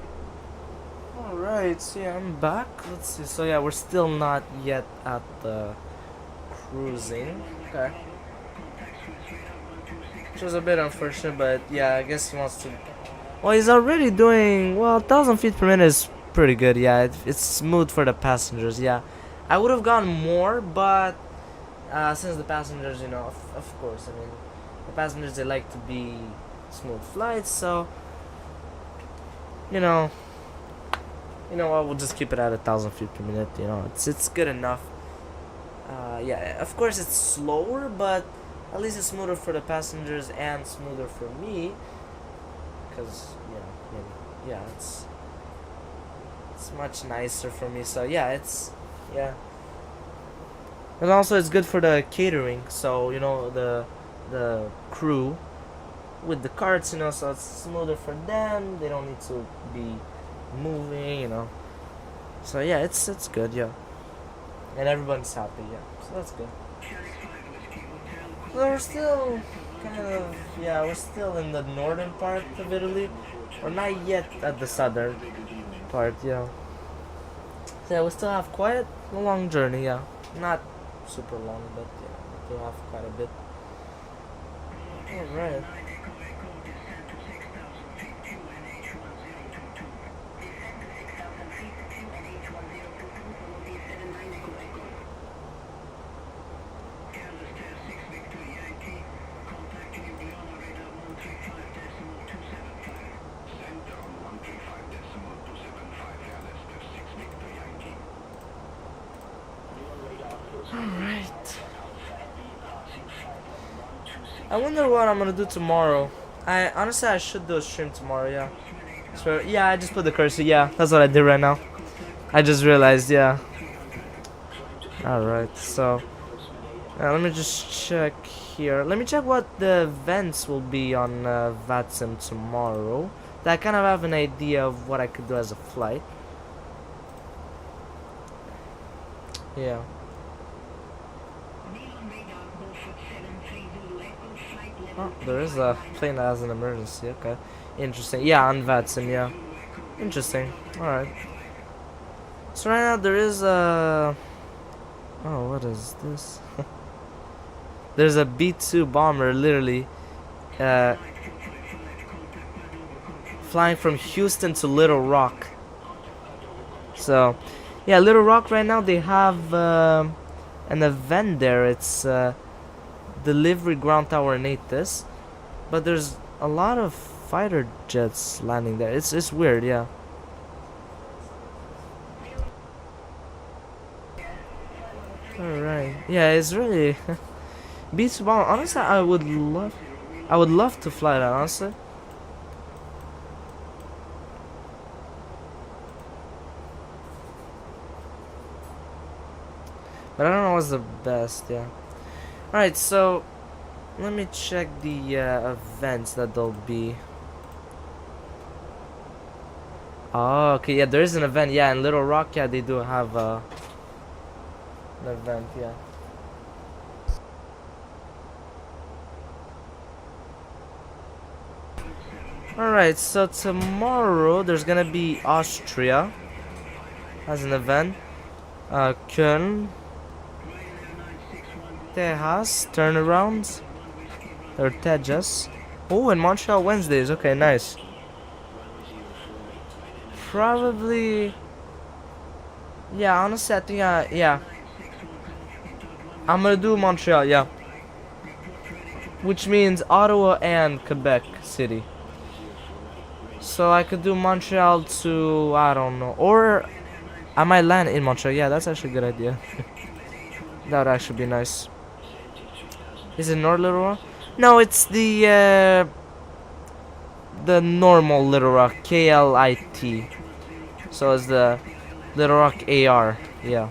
Alright, so yeah, I'm back. Let's see. So yeah, we're still not yet at the cruising. Okay. Which was a bit unfortunate, but yeah, I guess he wants to. Well, he's already doing. Well, 1,000 feet per minute is pretty good. Yeah, it's smooth for the passengers. Yeah, I would have gone more, but since the passengers, of course, I mean, the passengers they like to be smooth flights, so you know, what, we'll just keep it at 1,000 feet per minute. It's good enough. Yeah, of course it's slower, but at least it's smoother for the passengers and smoother for me, because yeah, it's much nicer for me. So yeah, yeah, and also it's good for the catering. So the crew with the carts, so it's smoother for them. They don't need to be moving. So yeah, it's good, yeah, and everyone's happy, yeah. So that's good. So we're still we're still in the northern part of Italy. We're not yet at the southern part, yeah. So yeah, we still have quite a long journey, yeah. Not super long, but yeah, we still have quite a bit. Alright. Alright. I wonder what I'm gonna do tomorrow. I should do a stream tomorrow, yeah. So yeah, I just put the cursor, yeah, that's what I did right now. I just realized, yeah. Alright, so let me just check here. Let me check what the events will be on VATSIM tomorrow. That I kind of have an idea of what I could do as a flight. Yeah. Oh, there is a plane that has an emergency. Okay, interesting. Yeah, on VATSIM. Yeah, interesting. All right. So right now there is a. Oh, what is this? There's a B-2 bomber literally flying from Houston to Little Rock. So, yeah, Little Rock right now they have an event there. It's delivery ground tower Natus, but there's a lot of fighter jets landing there. It's weird, yeah. Alright, yeah, it's really B-2 bomber. Honestly, I would love to fly that, honestly. But I don't know what's the best, yeah. Alright, so let me check the events that there'll be. Oh, okay, yeah, there is an event, yeah, in Little Rock, yeah, they do have an event, yeah. Alright, so tomorrow there's gonna be Austria as an event. Köln, Texas, turnarounds, or Tejas. Oh, and Montreal Wednesdays. Okay, nice. Probably. Yeah, honestly, I think yeah. I'm gonna do Montreal, yeah. Which means Ottawa and Quebec City. So I could do Montreal to, I don't know, or I might land in Montreal. Yeah, that's actually a good idea. That would actually be nice. Is it North Little Rock? No, it's the normal Little Rock, KLIT. So it's the Little Rock AR, yeah.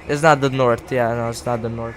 It's not the North, yeah, no, it's not the North.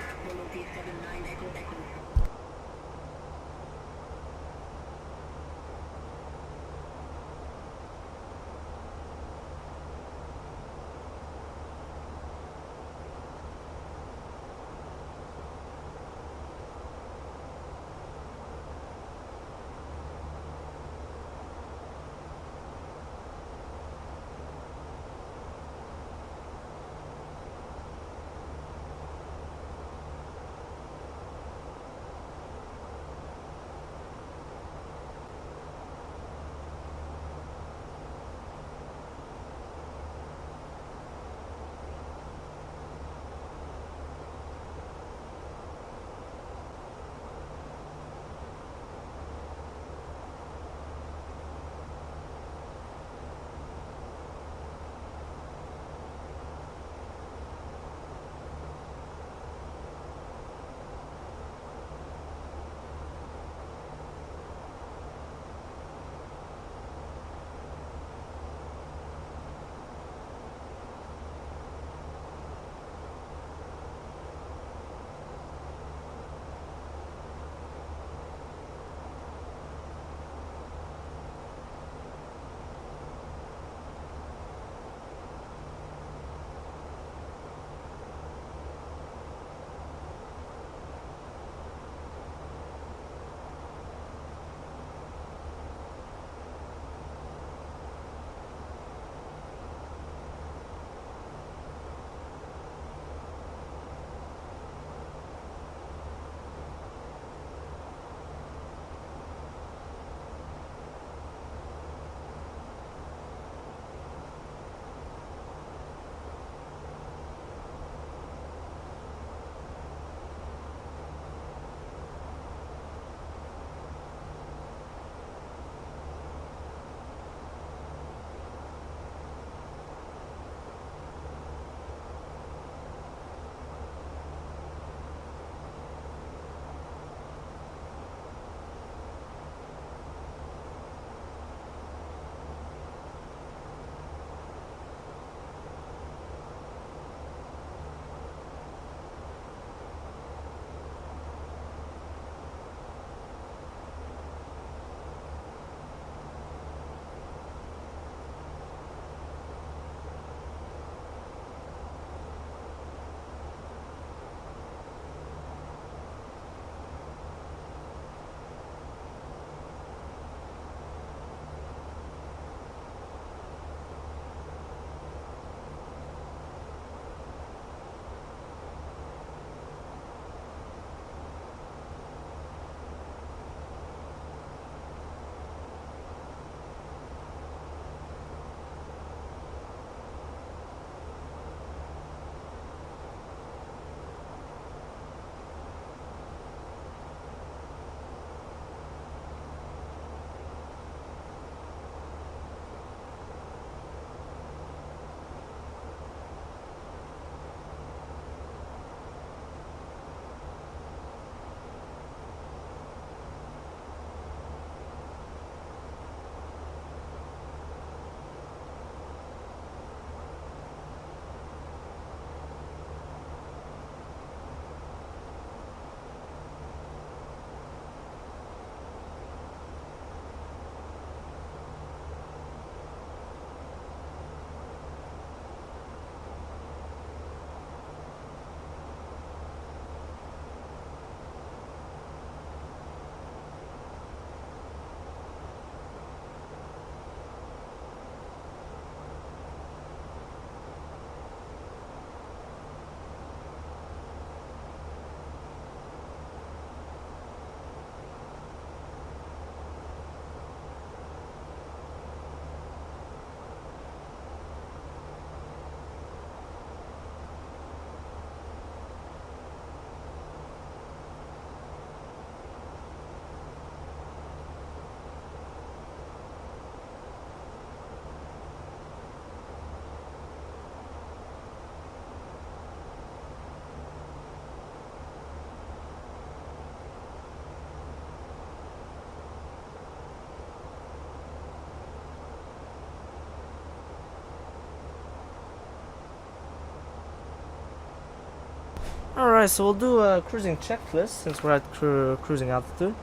Alright, so we'll do a cruising checklist since we're at cruising altitude.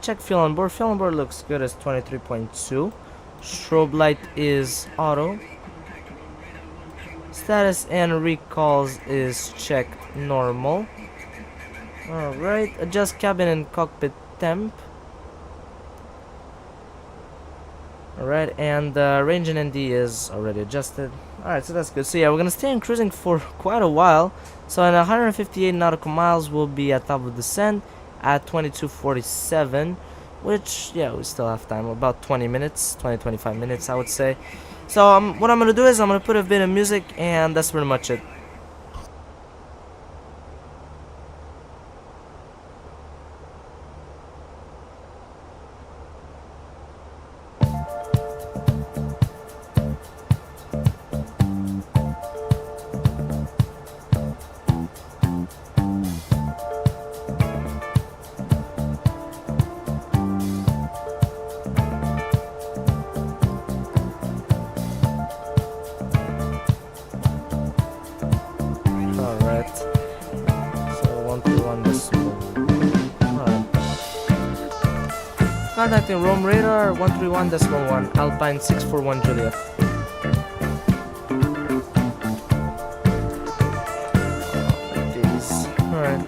Check fuel on board. Fuel on board looks good as 23.2. Strobe light is auto. Status and recalls is checked normal. Alright, adjust cabin and cockpit temp. Alright, and range and ND is already adjusted. Alright, so that's good. So yeah, we're gonna stay in cruising for quite a while. So in 158 nautical miles, we'll be at top of descent at 22:47, which, yeah, we still have time. About 20 minutes, 25 minutes, I would say. So what I'm gonna do is I'm gonna put a bit of music, and that's pretty much it. Alright. So 131 decimal. Alright. Contacting Rome radar 131.1 Alpine 641 Juliet. Alright.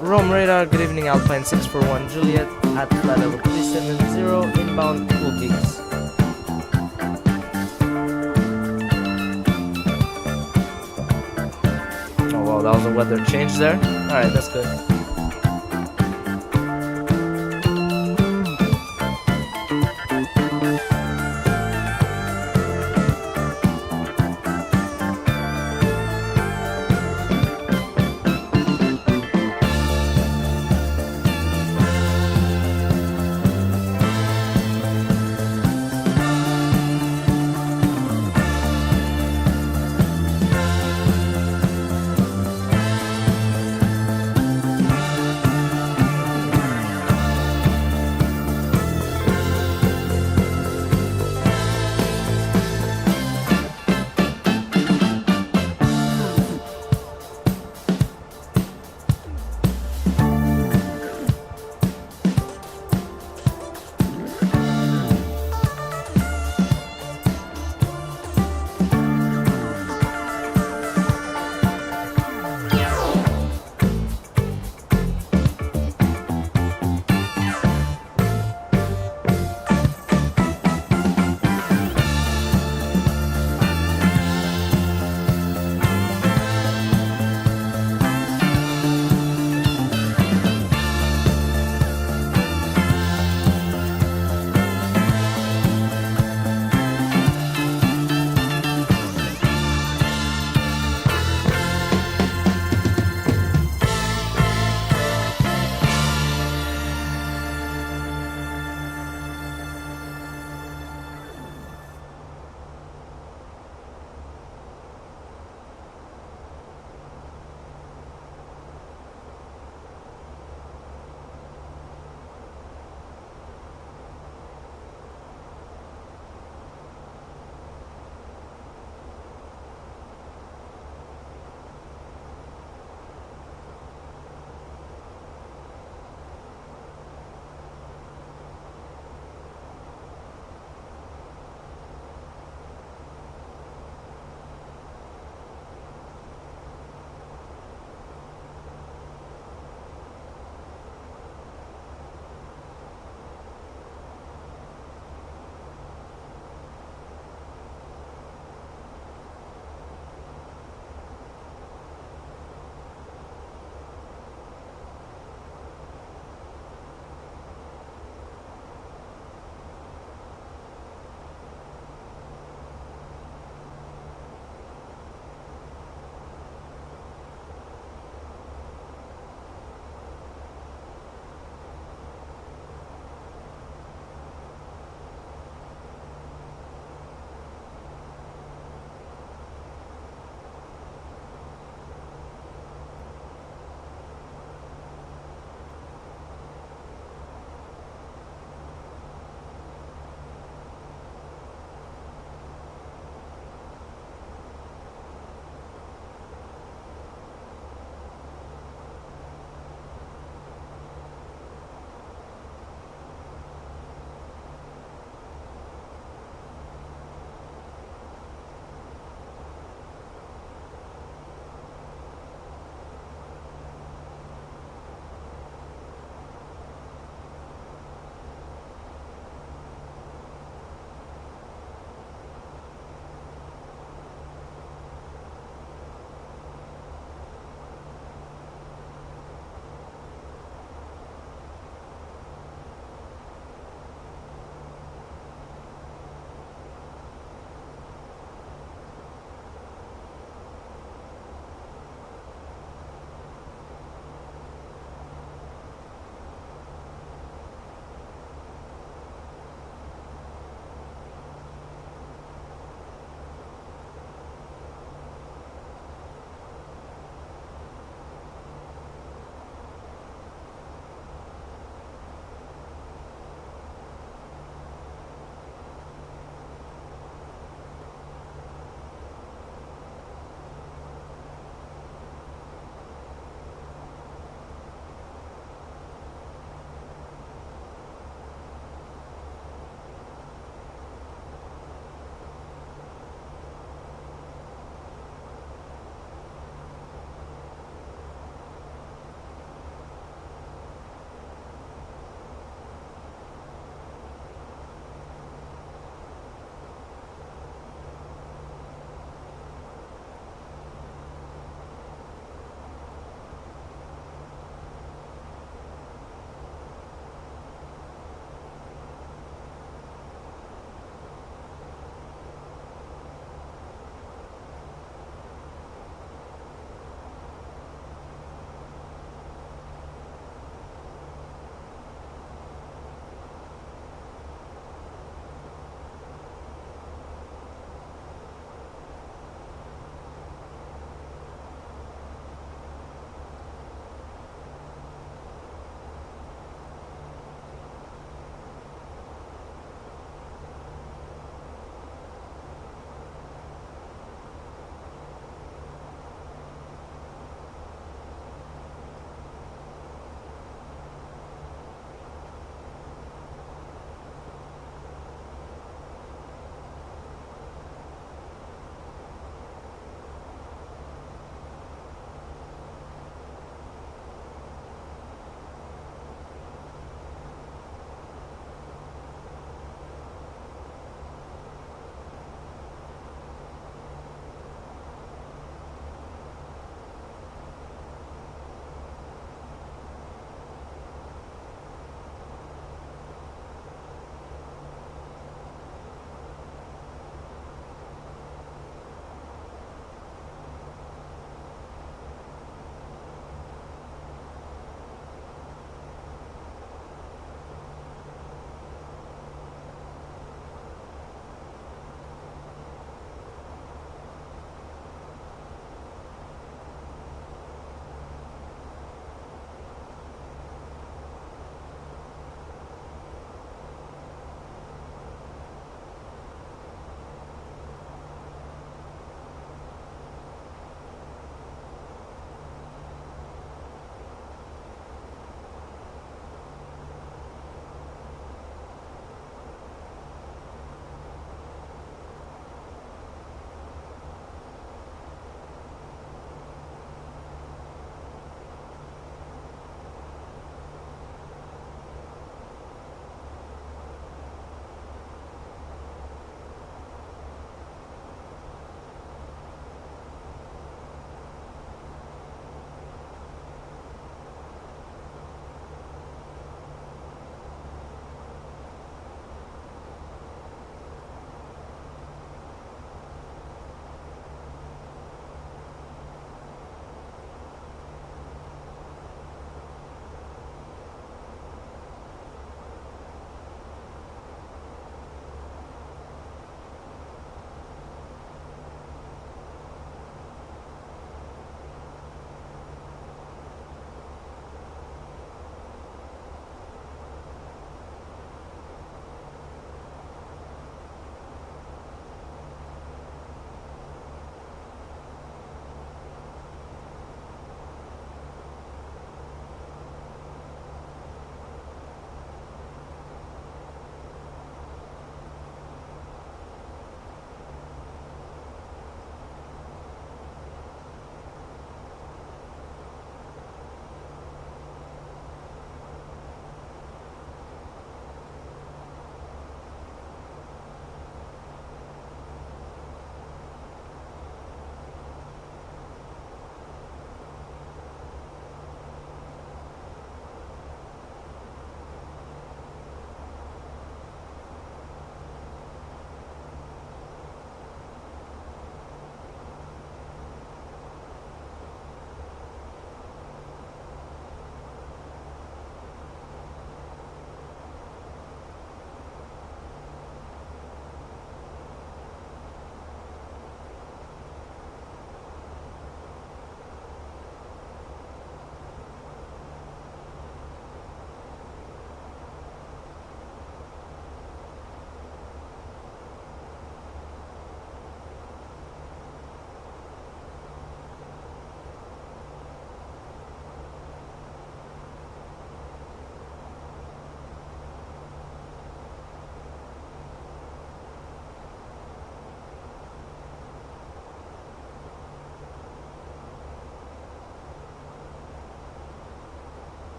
Rome radar, good evening, Alpine 641 Juliet at flight level 370, inbound cool gigs. Oh wow, that was a weather change there. Alright, that's good.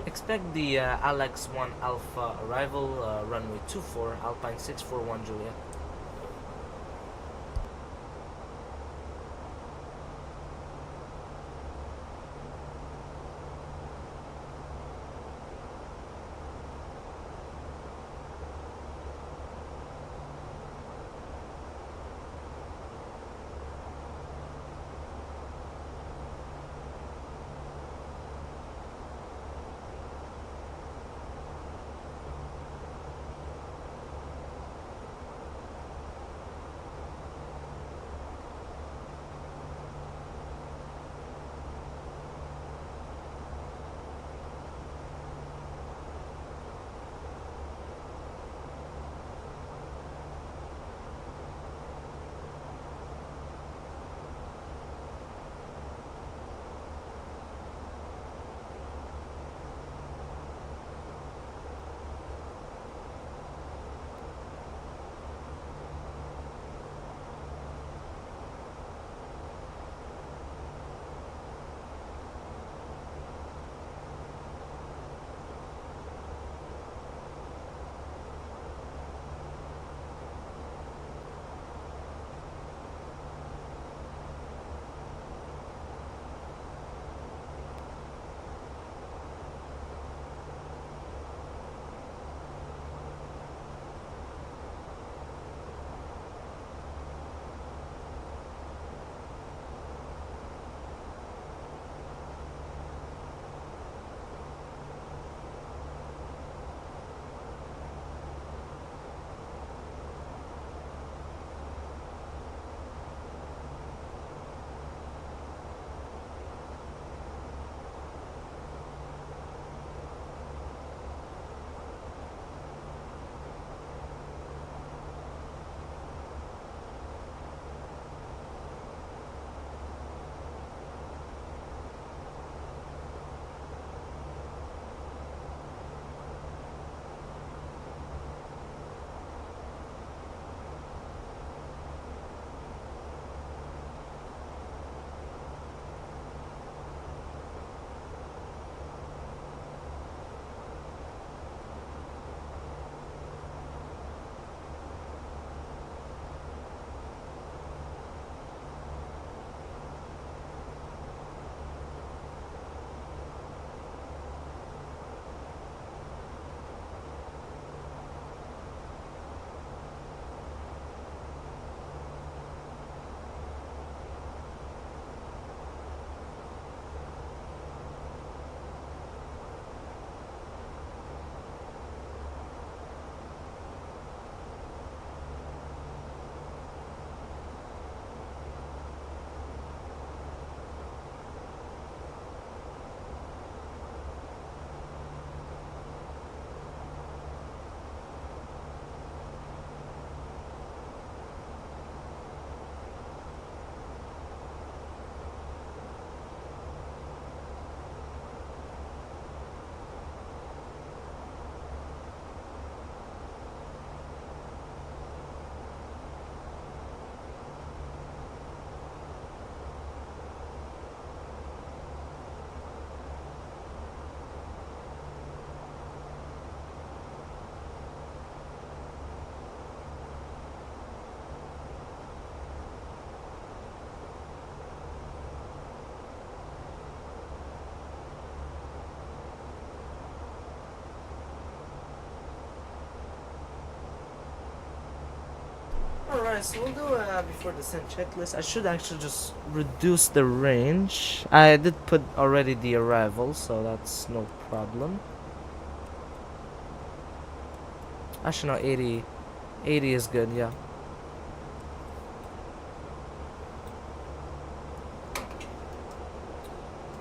Expect the Alex 1 Alpha arrival, runway 24, Alpine 641 Juliet. Alright, so we'll do a before descent checklist. I should actually just reduce the range. I did put already the arrival, so that's no problem. Actually, no, 80. 80 is good, yeah.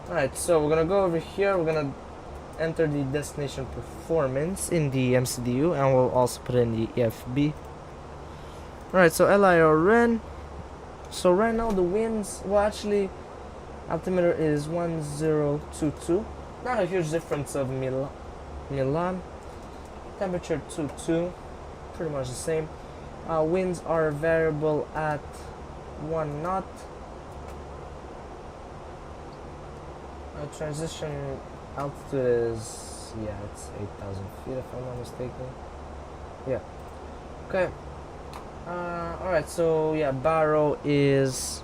Alright, so we're gonna go over here. We're gonna enter the destination performance in the MCDU, and we'll also put in the EFB. Alright, so LIRN. So right now the winds, well actually, altimeter is 1022. Not a huge difference of Milan. Temperature 22, pretty much the same. Winds are variable at 1 knot. Transition altitude is guess, yeah, it's 8,000 feet if I'm not mistaken. Yeah. Okay. Alright, so yeah, Barrow is...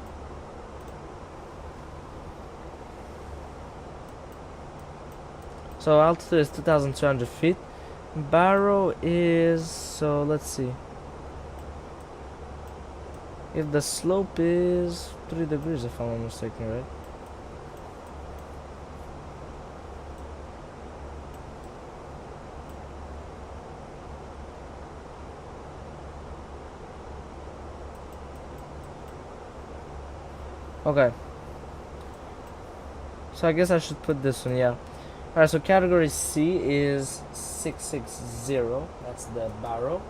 So altitude is 2,200 feet. Barrow is... So let's see. If the slope is 3 degrees if I'm not mistaken, right? Okay. So I guess I should put this one, yeah. Alright, so category C is 660. That's the Barrow.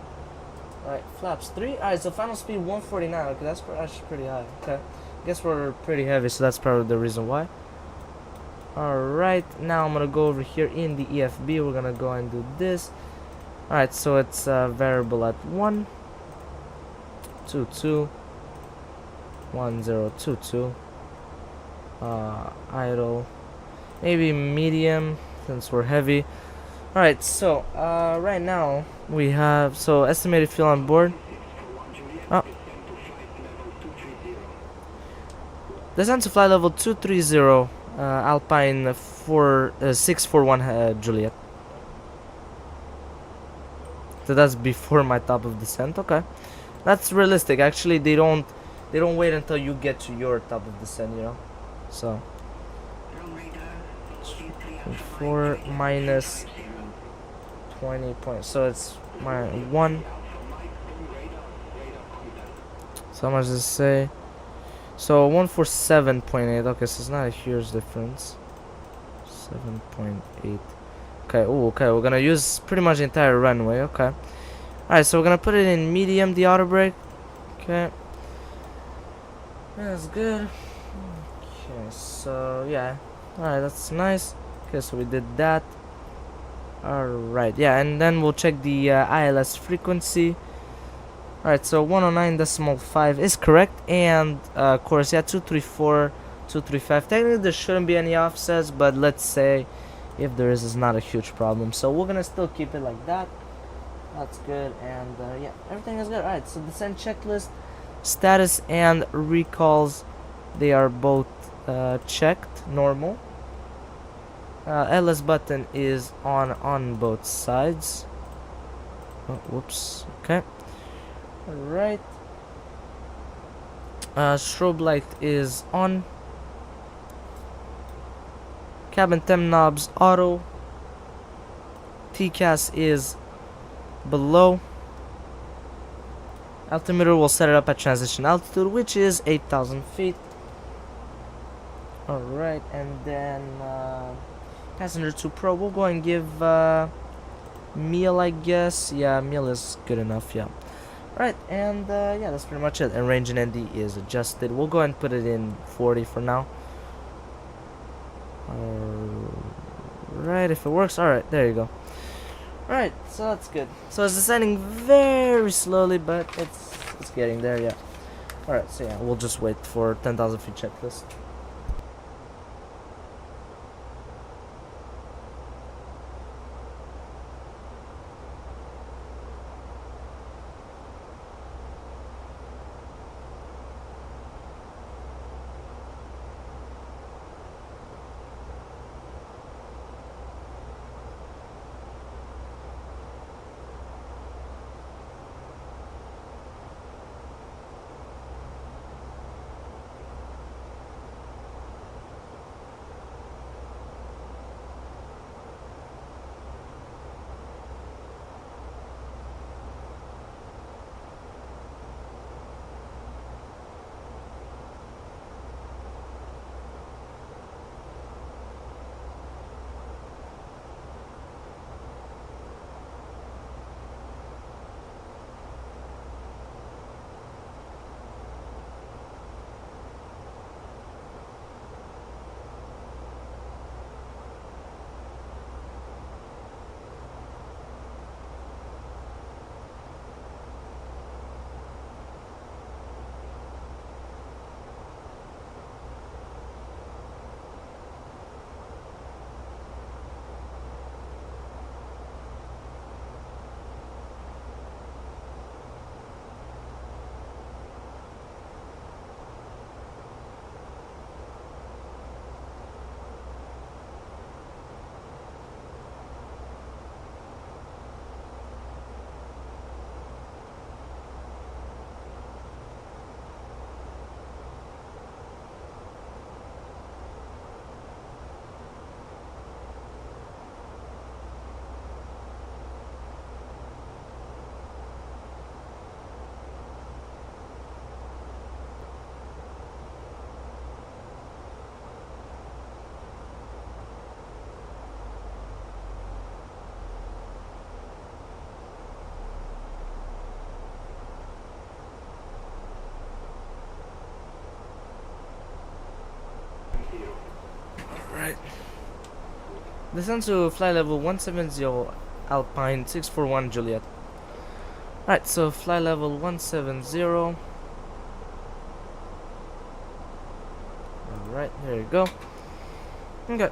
Alright, flaps 3. Alright, so final speed 149. Okay, that's actually pretty high. Okay. Guess we're pretty heavy, so that's probably the reason why. Alright, now I'm gonna go over here in the EFB. We're gonna go and do this. Alright, so it's variable at 1, 2, 2, 1, 0, 2, 2. Idle. Maybe medium, since we're heavy. Alright, so right now we have estimated fuel on board. Oh. Descent to flight level 230, Alpine 641 Juliet. So that's before my top of descent. Okay, that's realistic. Actually, they don't wait until you get to your top of descent, you know. So 4 minus 20 points. So it's my 1. So how much does it say? So 147.8. Okay, so it's not a huge difference. 7.8. Okay. Oh, okay. We're gonna use pretty much the entire runway. Okay. All right. So we're gonna put it in medium, the auto brake. Okay. That's good. Okay. So yeah. All right. That's nice. Okay. So we did that. All right. Yeah. And then we'll check the ILS frequency. Alright, so 109.5 is correct, and of course, yeah, 234, 235. Technically, there shouldn't be any offsets, but let's say if there is, it's not a huge problem. So we're gonna still keep it like that. That's good, and yeah, everything is good. Alright, so descent checklist, status, and recalls, they are both checked, normal. LS button is on both sides. Oh, whoops. Okay. Alright. Strobe light is on. Cabin temp knobs auto. TCAS is below. Altimeter will set it up at transition altitude, which is 8,000 feet. Alright, and then passenger 2 Pro, we'll go and give meal, I guess. Yeah, meal is good enough, yeah. Right, and yeah, that's pretty much it. And range and ND is adjusted. We'll go ahead and put it in 40 for now. Alright, if it works. Alright, there you go. Alright, so that's good. So it's descending very slowly, but it's getting there, yeah. Alright, so yeah, we'll just wait for 10,000 feet checklist. Alright. Descend to fly level 170 Alpine 641 Juliet. Alright, so fly level 170. Alright, there you go. Okay.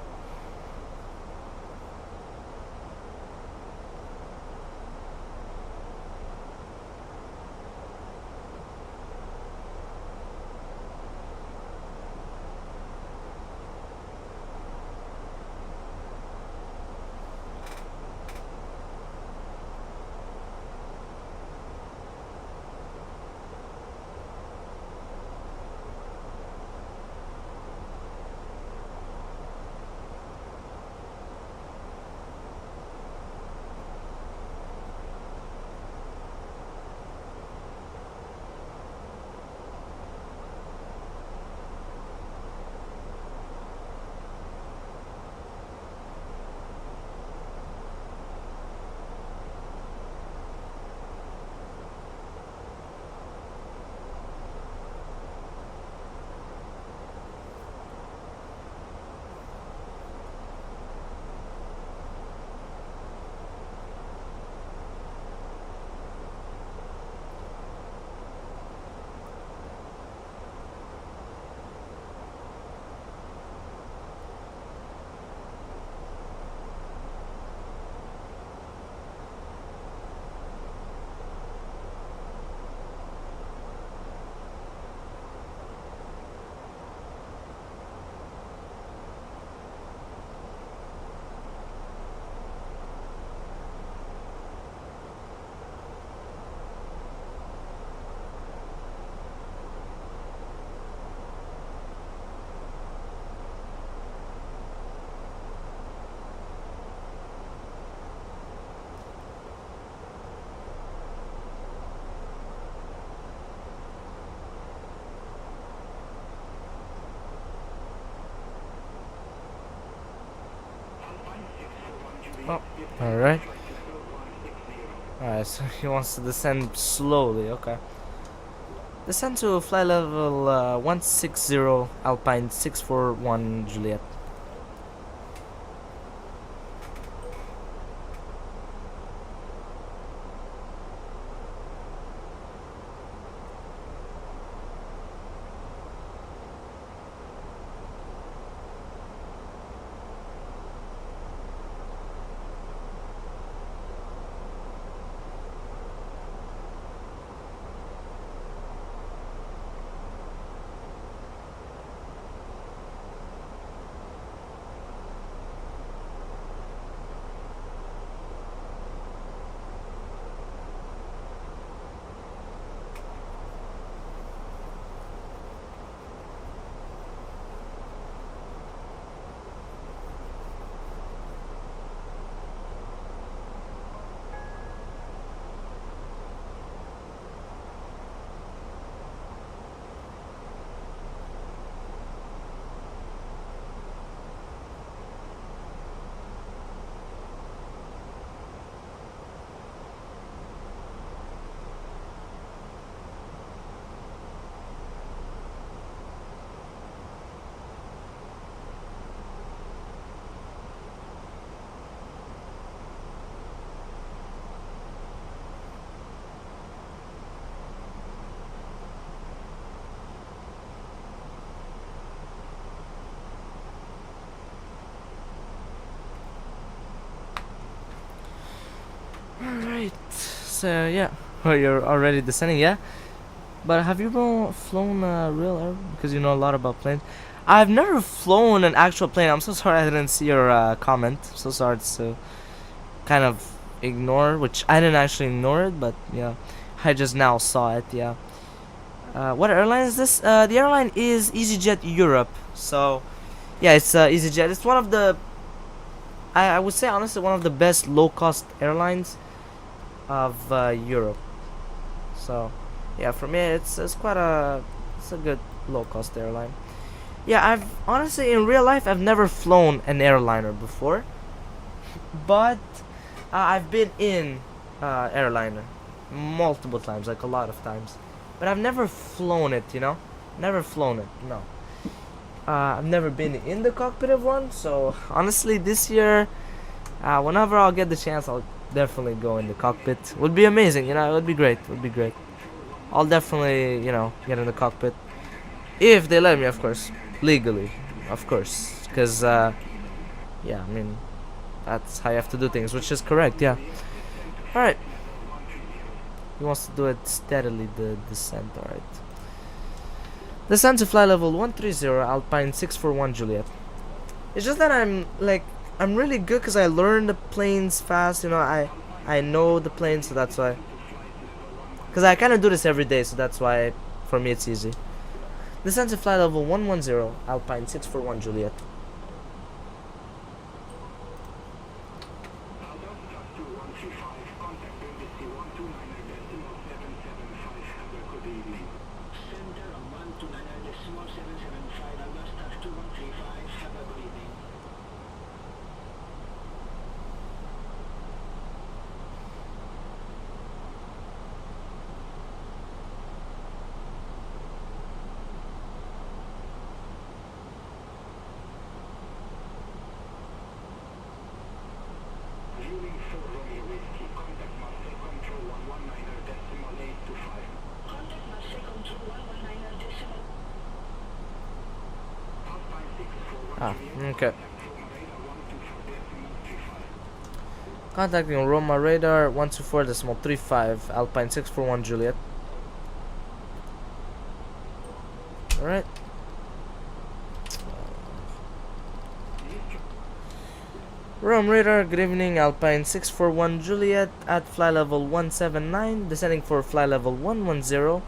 Oh, alright. Alright, so he wants to descend slowly, okay. Descend to fly level 160 Alpine 641 Juliet. Alright, so yeah, well, you're already descending, yeah? But have you flown a real air? Because you know a lot about planes. I've never flown an actual plane. I'm so sorry I didn't see your comment. So sorry to kind of ignore, which I didn't actually ignore it, but yeah, I just now saw it, yeah. What airline is this? The airline is EasyJet Europe. So, yeah, it's EasyJet. It's one of the, I would say honestly, one of the best low-cost airlines of Europe. So, yeah, for me, it's a good low-cost airline. Yeah, I've honestly in real life I've never flown an airliner before, but I've been in airliner multiple times, like a lot of times, but I've never flown it. You know, never flown it. No. I've never been in the cockpit of one, so honestly, this year, whenever I'll get the chance, I'll definitely go in the cockpit. Would be amazing, you know. It would be great. Would be great. I'll definitely, you know, get in the cockpit if they let me, of course, legally, of course, because yeah, I mean, that's how you have to do things, which is correct. Yeah. All right. He wants to do it steadily. The descent. All right. Descent to fly level 130, Alpine 641 Juliet. It's just that I'm really good because I learn the planes fast. You know, I know the planes, so that's why. Because I kind of do this every day, so that's why for me it's easy. Descent to fly level 110, Alpine 641 Juliet. Okay. Contacting Roma radar 124.35 Alpine 641 Juliet. Alright. Rome radar, good evening, Alpine 641 Juliet at fly level 179, descending for fly level 110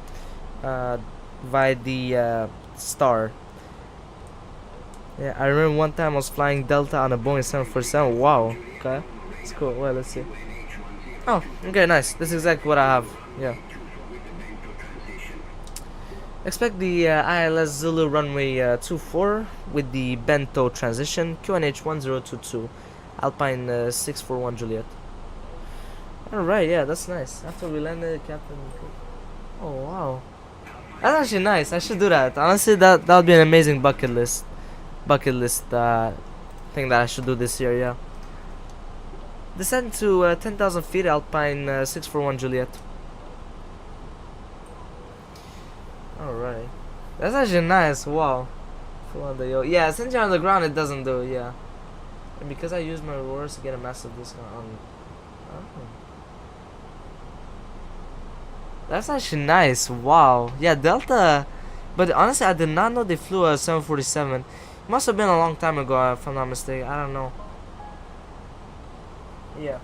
via the star. Yeah, I remember one time I was flying Delta on a Boeing 747. Wow. Okay. It's cool. Well, let's see. Oh, okay, nice. This is exactly what I have. Yeah. Expect the ILS Zulu runway 24 with the Bento transition. QNH 1022. Alpine 641 Juliet. Alright, yeah, that's nice. After we landed, Captain. Oh, wow. That's actually nice. I should do that. Honestly, that would be an amazing bucket list thing that I should do this year. Yeah. Descend to 10,000 feet, Alpine 641 Juliet. Alright, that's actually nice. Wow. Yeah, since you're on the ground, it doesn't do. Yeah, and because I use my rewards to get a massive discount on. Oh. That's actually nice. Wow. Yeah, Delta. But honestly, I did not know they flew a 747. Must have been a long time ago, if I'm not mistaken. I don't know. Yeah.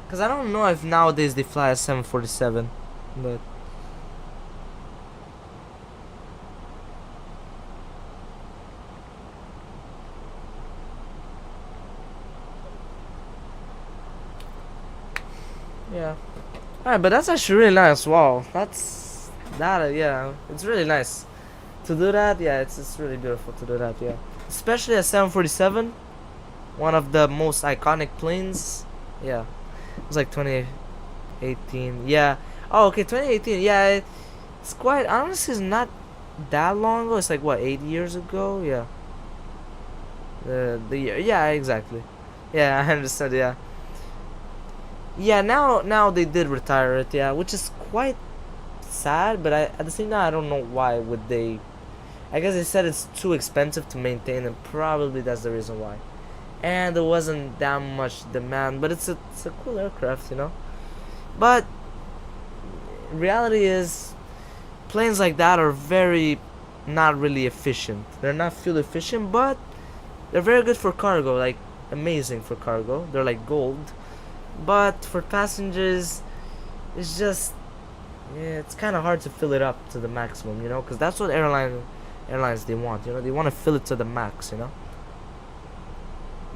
Because I don't know if nowadays they fly a 747. But. Yeah. Alright, but that's actually really nice. Wow. Yeah. It's really nice. To do that, yeah, it's really beautiful to do that, yeah. Especially a 747, one of the most iconic planes. Yeah, it was like 2018. Yeah. Oh, okay, 2018. Yeah, it's quite. Honestly, it's not that long ago. It's like what, 8 years ago? Yeah. The year. Yeah, exactly. Yeah, I understand. Yeah. Yeah. Now they did retire it. Yeah, which is quite sad. But at the same time, I don't know why would they. I guess they said it's too expensive to maintain, and probably that's the reason why. And there wasn't that much demand, but it's a cool aircraft, you know. But reality is, planes like that are very not really efficient. They're not fuel efficient, but they're very good for cargo, like amazing for cargo. They're like gold. But for passengers, it's just it's kind of hard to fill it up to the maximum, you know, because that's what airlines they want, you know. They want to fill it to the max, you know.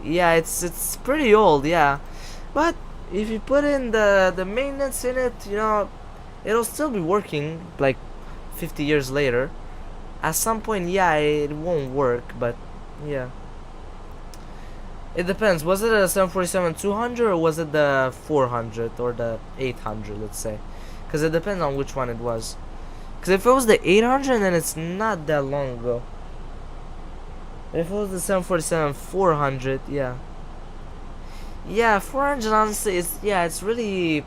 Yeah, it's pretty old, yeah, but if you put in the maintenance in it, you know, it'll still be working like 50 years later. At some point, yeah, it won't work, but yeah, it depends. Was it a 747-200 or was it the 400 or the 800, let's say? Because it depends on which one it was. Because if it was the 800, then it's not that long ago. If it was the 747 400, yeah. Yeah, 400 honestly is, yeah, it's really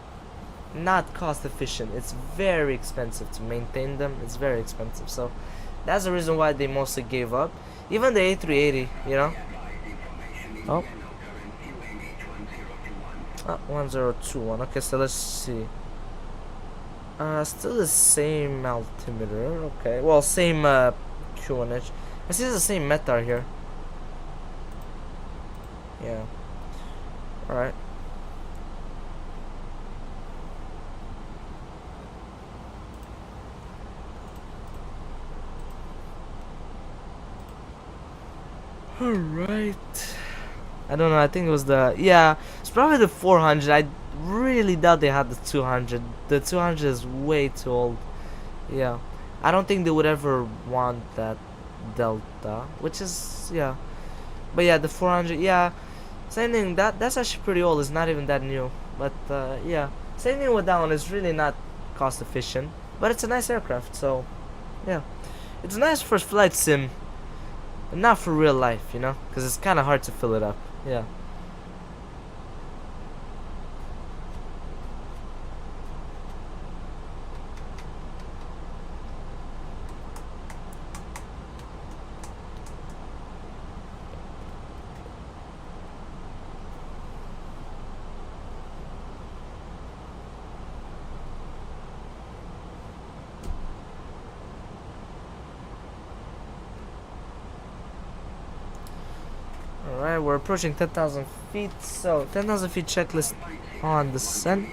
not cost efficient. It's very expensive to maintain them. It's very expensive. So that's the reason why they mostly gave up. Even the A380, you know. Oh. 1021. Okay, so let's see. Still the same altimeter. Okay, well, same QNH. I see the same METAR here. Yeah. Alright. Alright. I don't know, I think it was the, yeah, it's probably the 400. I really doubt they had the 200. The 200 is way too old. Yeah. I don't think they would ever want that Delta, which is, yeah. But yeah, the 400, yeah. Same thing, that's actually pretty old. It's not even that new. But yeah, same thing with that one. It's really not cost efficient, but it's a nice aircraft. So yeah, it's nice for flight sim, but not for real life, you know, because it's kind of hard to fill it up. Yeah. Alright, we're approaching 10,000 feet, so 10,000 feet checklist on descent.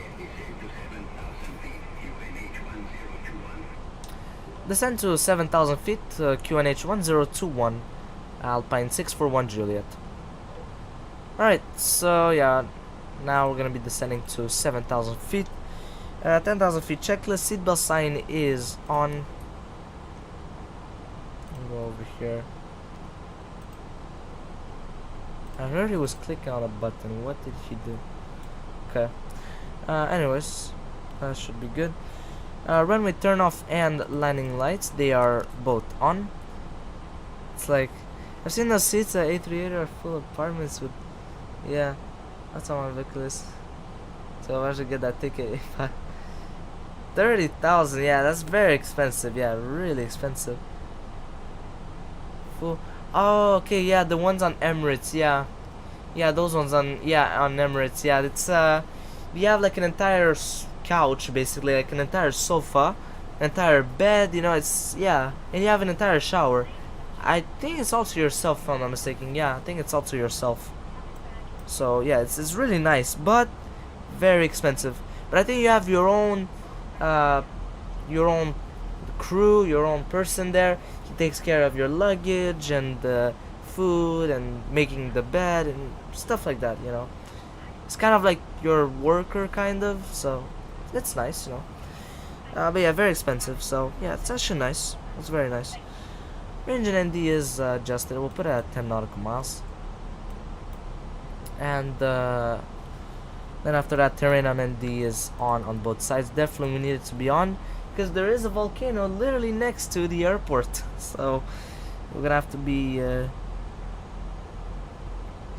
Descend to 7,000 feet, QNH 1021, Alpine 641 Juliet. Alright, so yeah, now we're gonna be descending to 7,000 feet. 10,000 feet checklist, seatbelt sign is on. I'll go over here. I heard he was clicking on a button. What did he do? Okay. Anyways, that should be good. Runway turn off and landing lights. They are both on. It's like, I've seen those seats at A380 are full of apartments with, yeah, that's how my vehicle is. So I should get that ticket if I, 30,000, yeah, that's very expensive. Yeah, really expensive. Full. Oh, okay, yeah, the ones on Emirates, yeah. Yeah, those ones on, yeah, on Emirates, yeah. It's, you have like an entire couch, basically, like an entire sofa, entire bed, you know, it's, yeah. And you have an entire shower. I think it's all to yourself, if I'm not mistaken. Yeah, I think it's all to yourself. So, yeah, it's really nice, but very expensive. But I think you have your own crew, your own person there. He takes care of your luggage and the food and making the bed and stuff like that, you know. It's kind of like your worker, kind of, so it's nice, you know. But yeah, very expensive, so yeah, it's actually nice. It's very nice. Range and ND is adjusted. We'll put it at 10 nautical miles. And then after that, terrain on ND is on both sides. Definitely we need it to be on, because there is a volcano literally next to the airport. So we're gonna have to be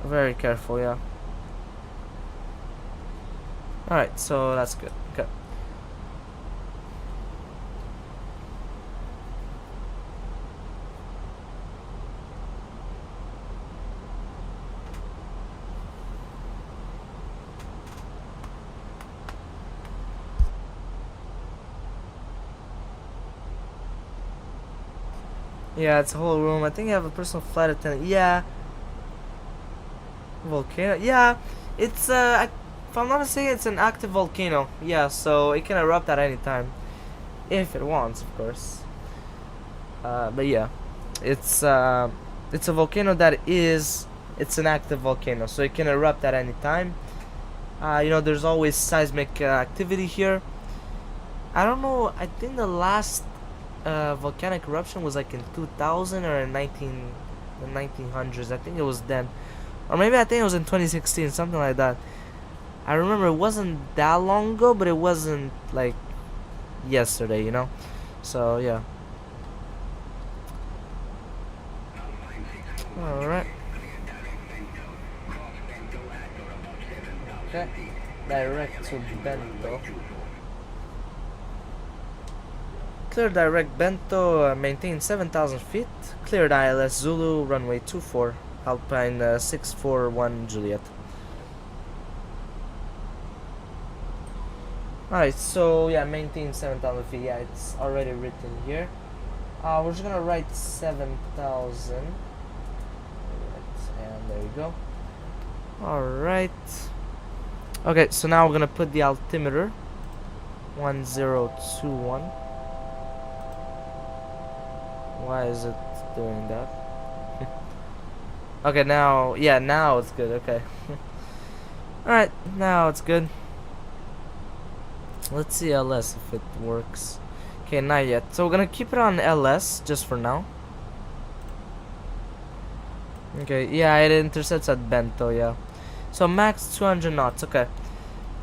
very careful, yeah. Alright, so that's good. Okay. Yeah, it's a whole room. I think you have a personal flight attendant. Yeah. Volcano. Yeah, it's if I'm not mistaken, it's an active volcano. Yeah, so it can erupt at any time, if it wants, of course. But yeah, it's a volcano that is, it's an active volcano, so it can erupt at any time. You know, there's always seismic activity here. I don't know. I think the last volcanic eruption was like in 2000 or in the 1900s. I think it was then, or maybe I think it was in 2016, something like that. I remember it wasn't that long ago, but it wasn't like yesterday, you know. So yeah. Alright. Okay. Direct to Bento. Clear direct Bento, maintain 7,000 feet. Cleared ILS Zulu, runway 24, Alpine 641 Juliet. Alright, so yeah, maintain 7,000 feet. Yeah, it's already written here. We're just gonna write 7,000. And there you go. Alright. Okay, so now we're gonna put the altimeter 1021. Why is it doing that? Okay, now, yeah, now it's good. Okay. Alright, now it's good. Let's see LS if it works. Okay, not yet. So we're gonna keep it on LS just for now. Okay, yeah, it intercepts at Bento, yeah. So max 200 knots, okay.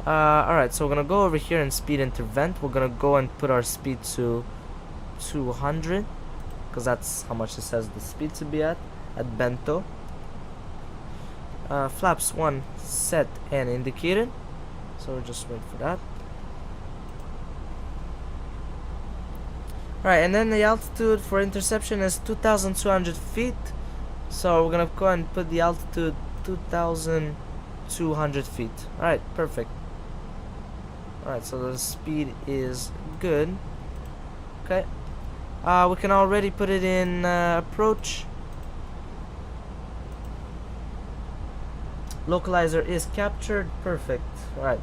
Alright, so we're gonna go over here and speed intervent. We're gonna go and put our speed to 200. Because that's how much it says the speed to be at Bento. Flaps 1 set and indicated. So we'll just wait for that. Alright, and then the altitude for interception is 2,200 feet. So we're gonna go and put the altitude 2,200 feet. Alright, perfect. Alright, so the speed is good. Okay. We can already put it in approach. Localizer is captured. Perfect. Alright.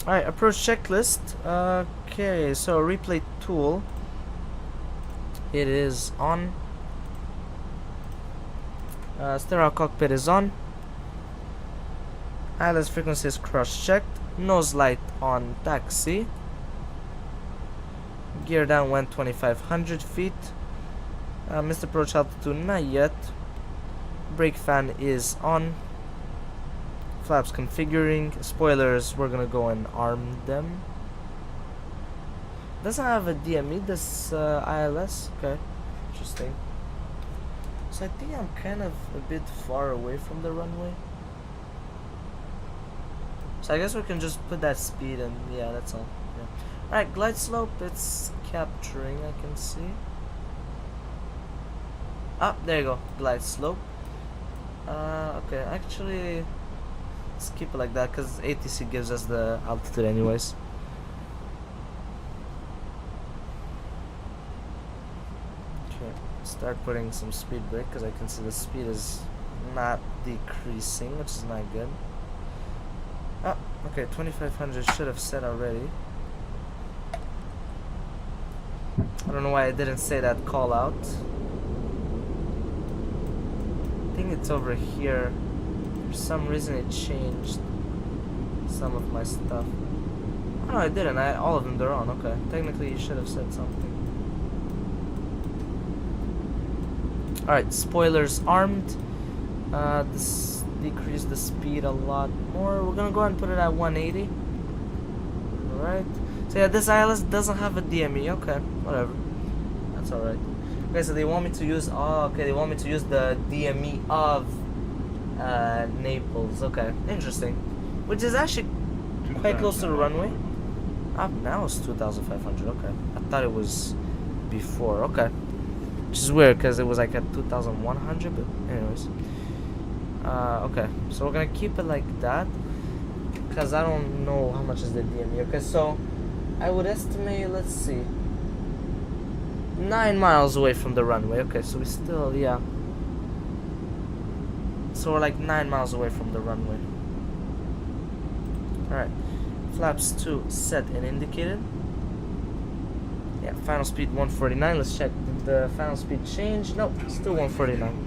Alright, approach checklist. Okay, so replay tool. It is on. Stereo cockpit is on. ILS frequency is cross-checked. Nose light on taxi. Gear down went 2,500 feet. Missed approach altitude not yet. Brake fan is on. Flaps configuring. Spoilers, we're gonna go and arm them. Doesn't have a DME, this ILS. Okay, interesting. So I think I'm kind of a bit far away from the runway. So I guess we can just put that speed and yeah, that's all. Yeah. Alright, glide slope, it's capturing, I can see. Ah, there you go, glide slope. Okay, actually, let's keep it like that because ATC gives us the altitude anyways. Start putting some speed brake because I can see the speed is not decreasing, which is not good. Oh, okay, 2,500 should have set already. I don't know why I didn't say that call out. I think it's over here. For some reason it changed some of my stuff. Oh no, I didn't. All of them, they're on. Okay, technically you should have said something. Alright, spoilers armed. This decreased the speed a lot more. We're gonna go ahead and put it at 180. Alright. So yeah, this ILS doesn't have a DME. Okay, whatever. That's alright. Okay, so they want me to use. Oh, okay, they want me to use the DME of Naples. Okay, interesting. Which is actually quite close to the runway. Ah, now it's 2,500. Okay, I thought it was before. Okay. Which is weird because it was like at 2,100, but anyways. Okay, so we're gonna keep it like that because I don't know how much is the DME. Okay, so I would estimate, let's see, 9 miles away from the runway. Okay, so we still, yeah. So we're like 9 miles away from the runway. Alright, flaps 2 set and indicated. Yeah, final speed 149. Let's check. Did the final speed change? Nope, still 149.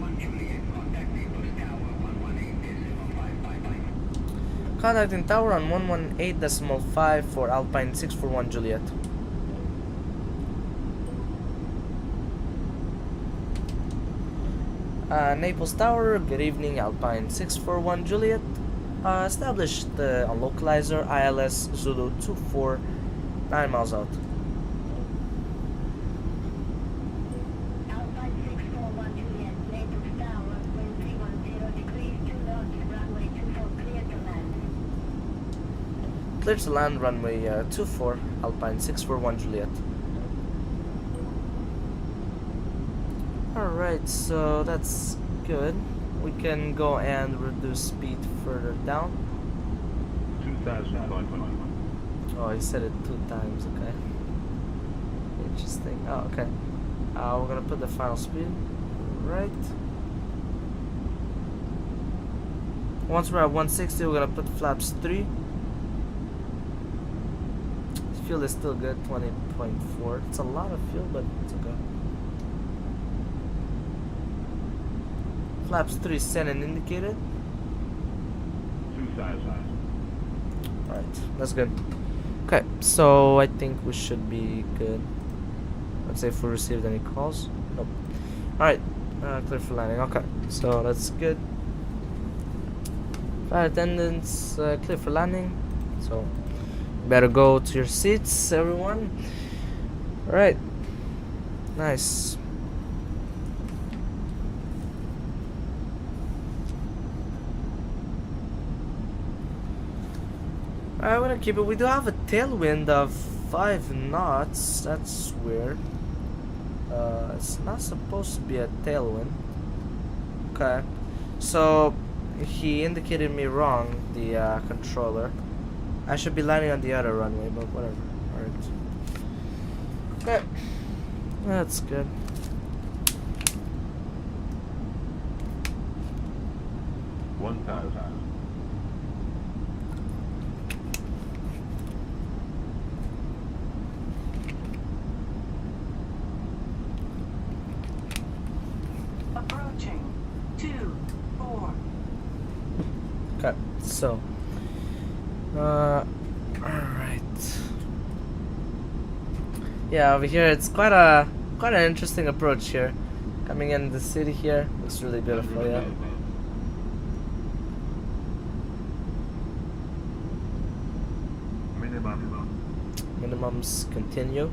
Contacting tower on 118.5 for Alpine 641 Juliet. Naples Tower, good evening, Alpine 641 Juliet. Establish the localizer ILS Zulu 24, 9 miles out. Alpine 641 Juliet, Naples Tower, wind 310 degrees, 2 knots, runway 24, clear to land. Clear to land, runway 24, Alpine 641 Juliet. Alright, so that's good. We can go and reduce speed further down. 2,500. Oh, he said it 2 times, okay. Interesting. Oh, okay. We're gonna put the final speed right. Once we're at 160, we're gonna put flaps 3. Fuel is still good, 20.4. It's a lot of fuel, but it's okay. Flaps 3 set and indicated. 2,000. Alright, that's good. Okay, so I think we should be good. Let's see if we received any calls. Nope. Alright, clear for landing. Okay, so that's good. Flight attendants, clear for landing. So, better go to your seats, everyone. Alright, nice. I'm gonna keep it. We do have a tailwind of 5 knots. That's weird. It's not supposed to be a tailwind. Okay. So, he indicated me wrong, the controller. I should be landing on the other runway, but whatever. Alright. Okay. That's good. One thousand. Approaching. 2, 4. Okay, so alright. Yeah, over here it's quite an interesting approach here. Coming in the city here looks really beautiful, yeah. Minimums continue.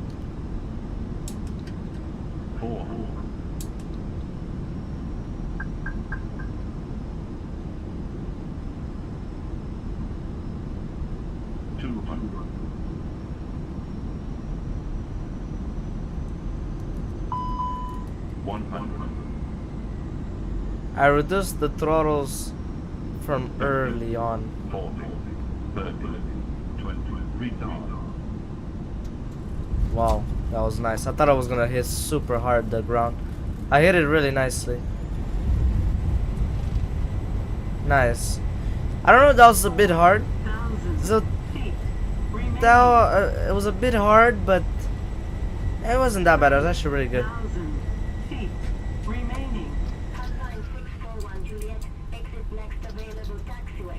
4. 200. 100. I reduced the throttles from early on. 40. 30. 20. Retard. Wow, that was nice. I thought I was gonna hit super hard the ground. I hit it really nicely. Nice. I don't know if that was a bit hard. So Feet. Remaining. that it was a bit hard, but it wasn't that bad. It was actually really good. 1,000 feet. Remaining. Alpine 641 Juliet, exit next available taxiway.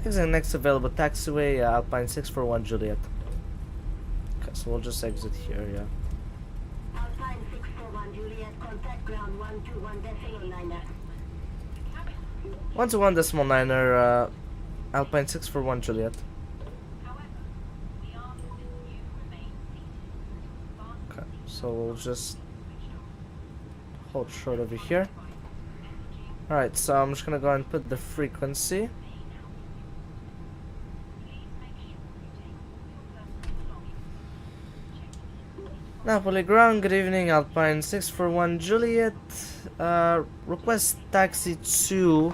Exit next available taxiway, Alpine 641 Juliet. Okay, so we'll just exit here, yeah. Alpine 641 Juliet, contact ground 121.9er. 121.9er, Alpine 641 Juliet. Okay, so we'll just hold short over here. Alright, so I'm just gonna go and put the frequency. Napoli ground, good evening, Alpine 641 Juliet. Request taxi to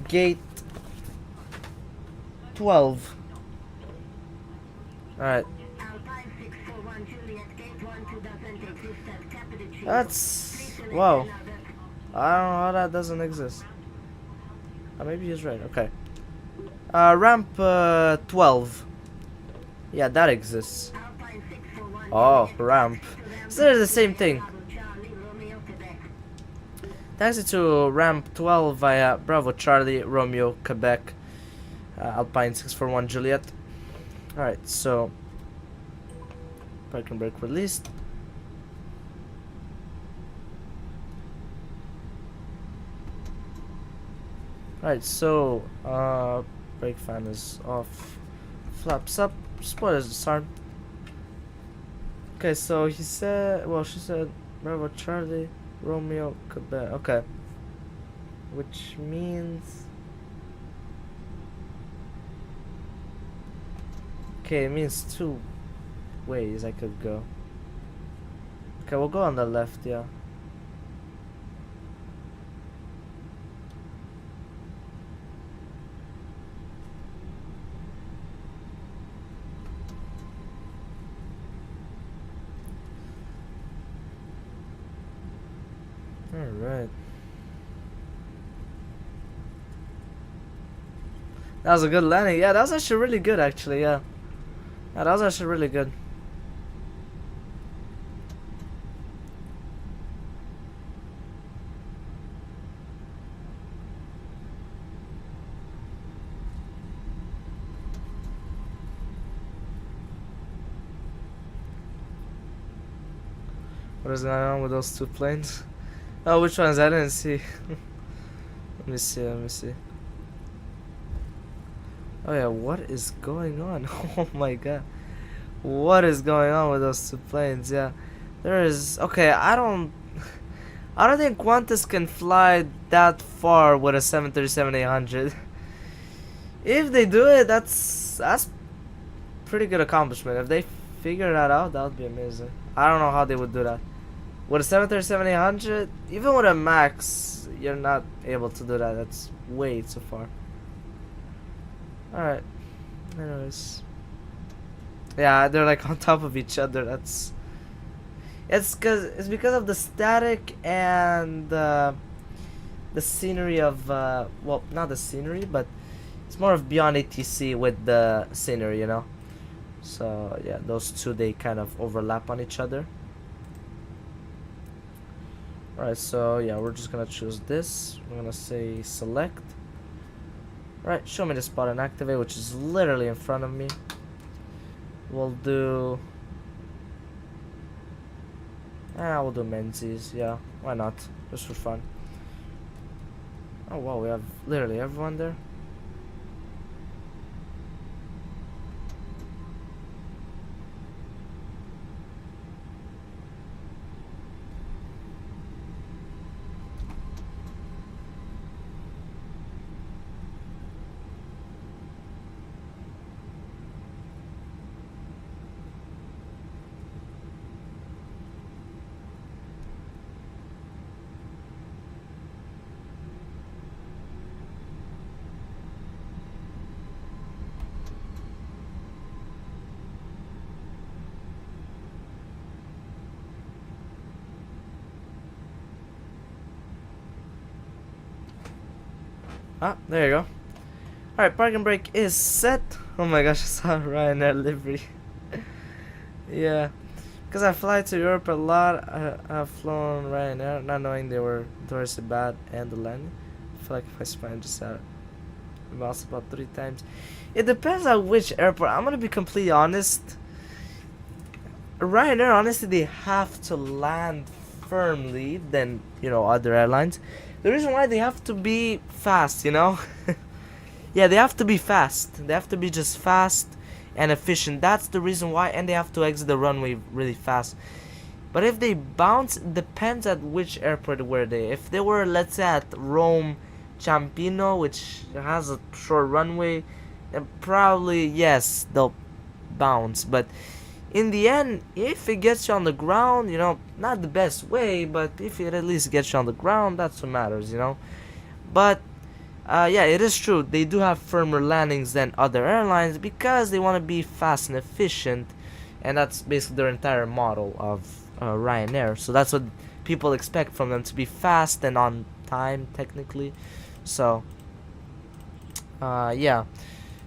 gate 12. Alright, Alpine 641 Juliet, gate 12 doesn't exist at Capitol Tree. that's, wow, I don't know how that doesn't exist. Maybe he's right, okay. Ramp 12. Yeah, that exists. Alpine 641 Oh, Juliet, ramp. to ramp So they're the same thing. Bravo Charlie, Romeo, Quebec. Taxi to ramp 12 via Bravo Charlie Romeo Quebec, Alpine 641 Juliet. Alright, so parking brake released. Alright, so brake fan is off, flaps up, spoilers disarmed. Okay, so he said, well, she said Bravo Charlie Romeo Quebec. Okay, which means, okay, it means two ways I could go. Okay, we'll go on the left, yeah. Alright. That was a good landing. Yeah, that was actually really good, actually, yeah. Yeah, that was actually really good. What is going on with those two planes? Oh, which ones? I didn't see. Let me see, let me see. Oh yeah, what is going on? Oh my god. What is going on with those two planes? Yeah. There is, okay, I don't think Qantas can fly that far with a 737-800. If they do it, that's pretty good accomplishment. If they figure that out, that would be amazing. I don't know how they would do that. With a 737-800, even with a Max, you're not able to do that. That's way too far. Alright. Anyways. Yeah, they're like on top of each other. It's because of the static and the scenery of well, not the scenery, but it's more of beyond ATC with the scenery, you know. So yeah, those two, they kind of overlap on each other. Alright, so yeah, we're just gonna choose this. We're gonna say select. Alright, show me the spot and activate, which is literally in front of me. We'll do we'll do Menzies, yeah, why not? Just for fun. Oh wow, we have literally everyone there. Ah, there you go. Alright, parking brake is set. Oh my gosh, I saw Ryanair livery. Yeah, because I fly to Europe a lot. I've flown Ryanair, not knowing they were notoriously bad and the landing. I feel like if I spend just bounce about 3 times. It depends on which airport. I'm gonna be completely honest. Ryanair, honestly, they have to land firmly than, you know, other airlines. The reason why they have to be fast, you know. Yeah, they have to be fast. They have to be just fast and efficient. That's the reason why. And they have to exit the runway really fast. But if they bounce, it depends at which airport were they. If they were, let's say, at Rome Ciampino, which has a short runway, then probably, yes, they'll bounce. But in the end, if it gets you on the ground, you know, not the best way, but if it at least gets you on the ground, that's what matters, you know. But yeah, it is true, they do have firmer landings than other airlines because they want to be fast and efficient, and that's basically their entire model of Ryanair. So that's what people expect from them, to be fast and on time, technically. So yeah,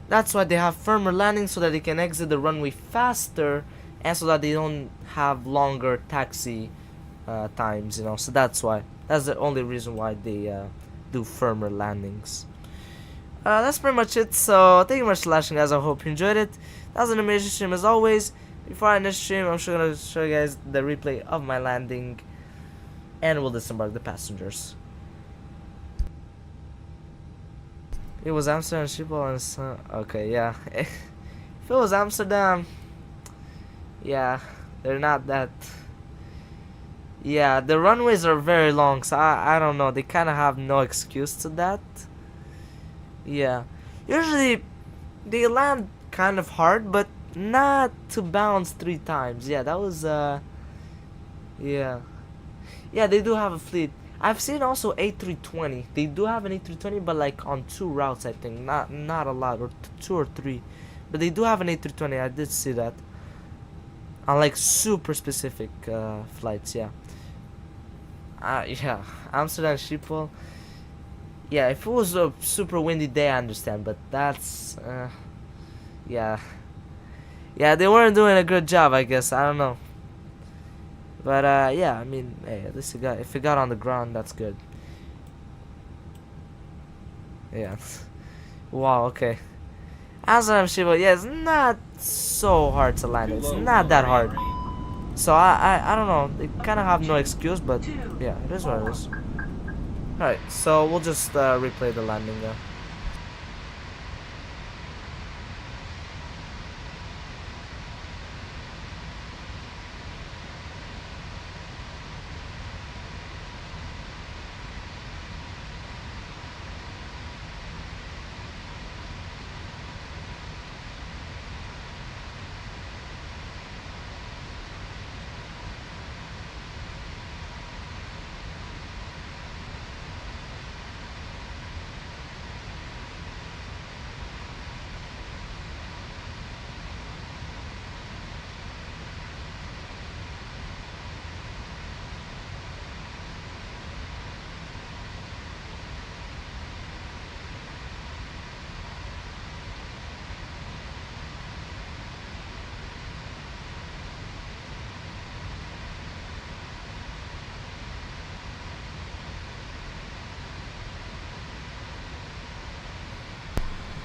that's why they have firmer landings, so that they can exit the runway faster, and so that they don't have longer taxi times, you know. So that's the only reason why they do firmer landings. That's pretty much it. So thank you much for watching, guys. I hope you enjoyed it. That was an amazing stream as always. Before I end this stream, I'm sure gonna show you guys the replay of my landing, and we'll disembark the passengers. It was Amsterdam, Schiphol, and okay, yeah. If it was Amsterdam, yeah, they're not that. Yeah, the runways are very long, so I don't know. They kind of have no excuse to that. Yeah, usually they land kind of hard, but not to bounce 3 times. Yeah, that was yeah. Yeah, they do have a fleet. I've seen also A320. They do have an A320, but like on 2 routes, I think. Not a lot, or 2 or 3. But they do have an A320. I did see that. On like super specific flights, yeah. Yeah, Amsterdam Schiphol. Yeah, if it was a super windy day, I understand. But that's, yeah. Yeah, they weren't doing a good job, I guess. I don't know. But yeah, I mean, hey, at least if it got on the ground, that's good. Yeah. Wow. Okay. Amsterdam Schiphol. Yeah, it's not so hard to land. It's not that hard. So I don't know. They kind of have no excuse, but yeah, it is what it is. All right. So we'll just replay the landing now.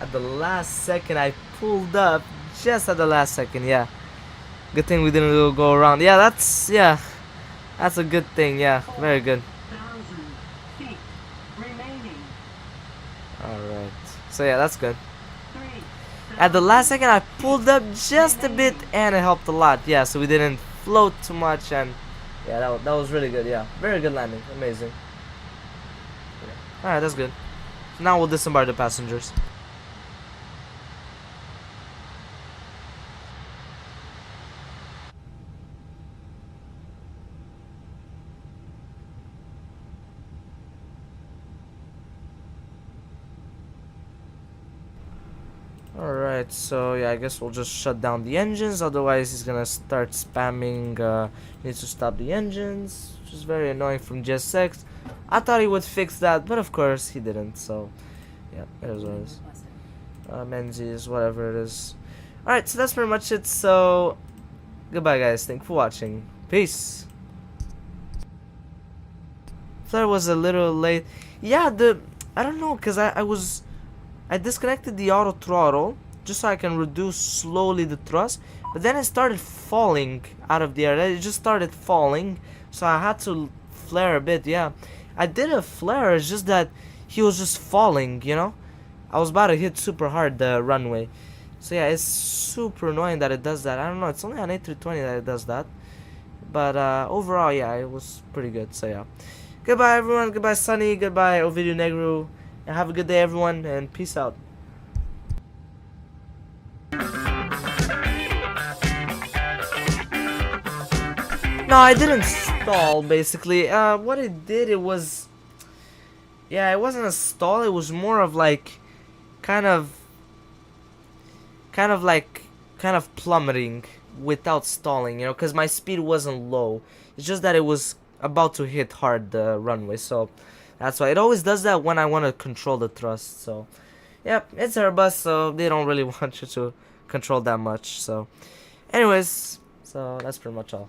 At the last second, I pulled up. Just at the last second, yeah. Good thing we didn't go around. Yeah, that's a good thing. Yeah, very good. 1,000 feet remaining. All right. So yeah, that's good. 3,000 At the last second, I pulled up just a bit, and it helped a lot. Yeah, so we didn't float too much, and yeah, that was really good. Yeah, very good landing. Amazing. Yeah. All right, that's good. Now we'll disembark the passengers. Alright, so yeah, I guess we'll just shut down the engines, otherwise he's gonna start spamming, needs to stop the engines, which is very annoying from GSX. I thought he would fix that, but of course he didn't, so yeah, it is what it is. Menzies, whatever it is. Alright, so that's pretty much it, so goodbye guys, thank you for watching, peace. Flare was a little late. Yeah, I don't know, cause I disconnected the auto throttle just so I can reduce slowly the thrust, but then it started falling out of the air. It just started falling, so I had to flare a bit. Yeah, I did a flare, it's just that he was just falling, you know. I was about to hit super hard the runway, so yeah, it's super annoying that it does that. I don't know, it's only on A320 that it does that, but overall, yeah, it was pretty good. So yeah, goodbye everyone, goodbye Sunny, goodbye Ovidio Negru. And have a good day everyone, and peace out. No, I didn't stall basically. What it did, it was, yeah, it wasn't a stall, it was more of like kind of plummeting without stalling, you know, because my speed wasn't low. It's just that it was about to hit hard the runway, so that's why it always does that when I want to control the thrust. So yep, it's Airbus, so they don't really want you to control that much. So anyways, so that's pretty much all.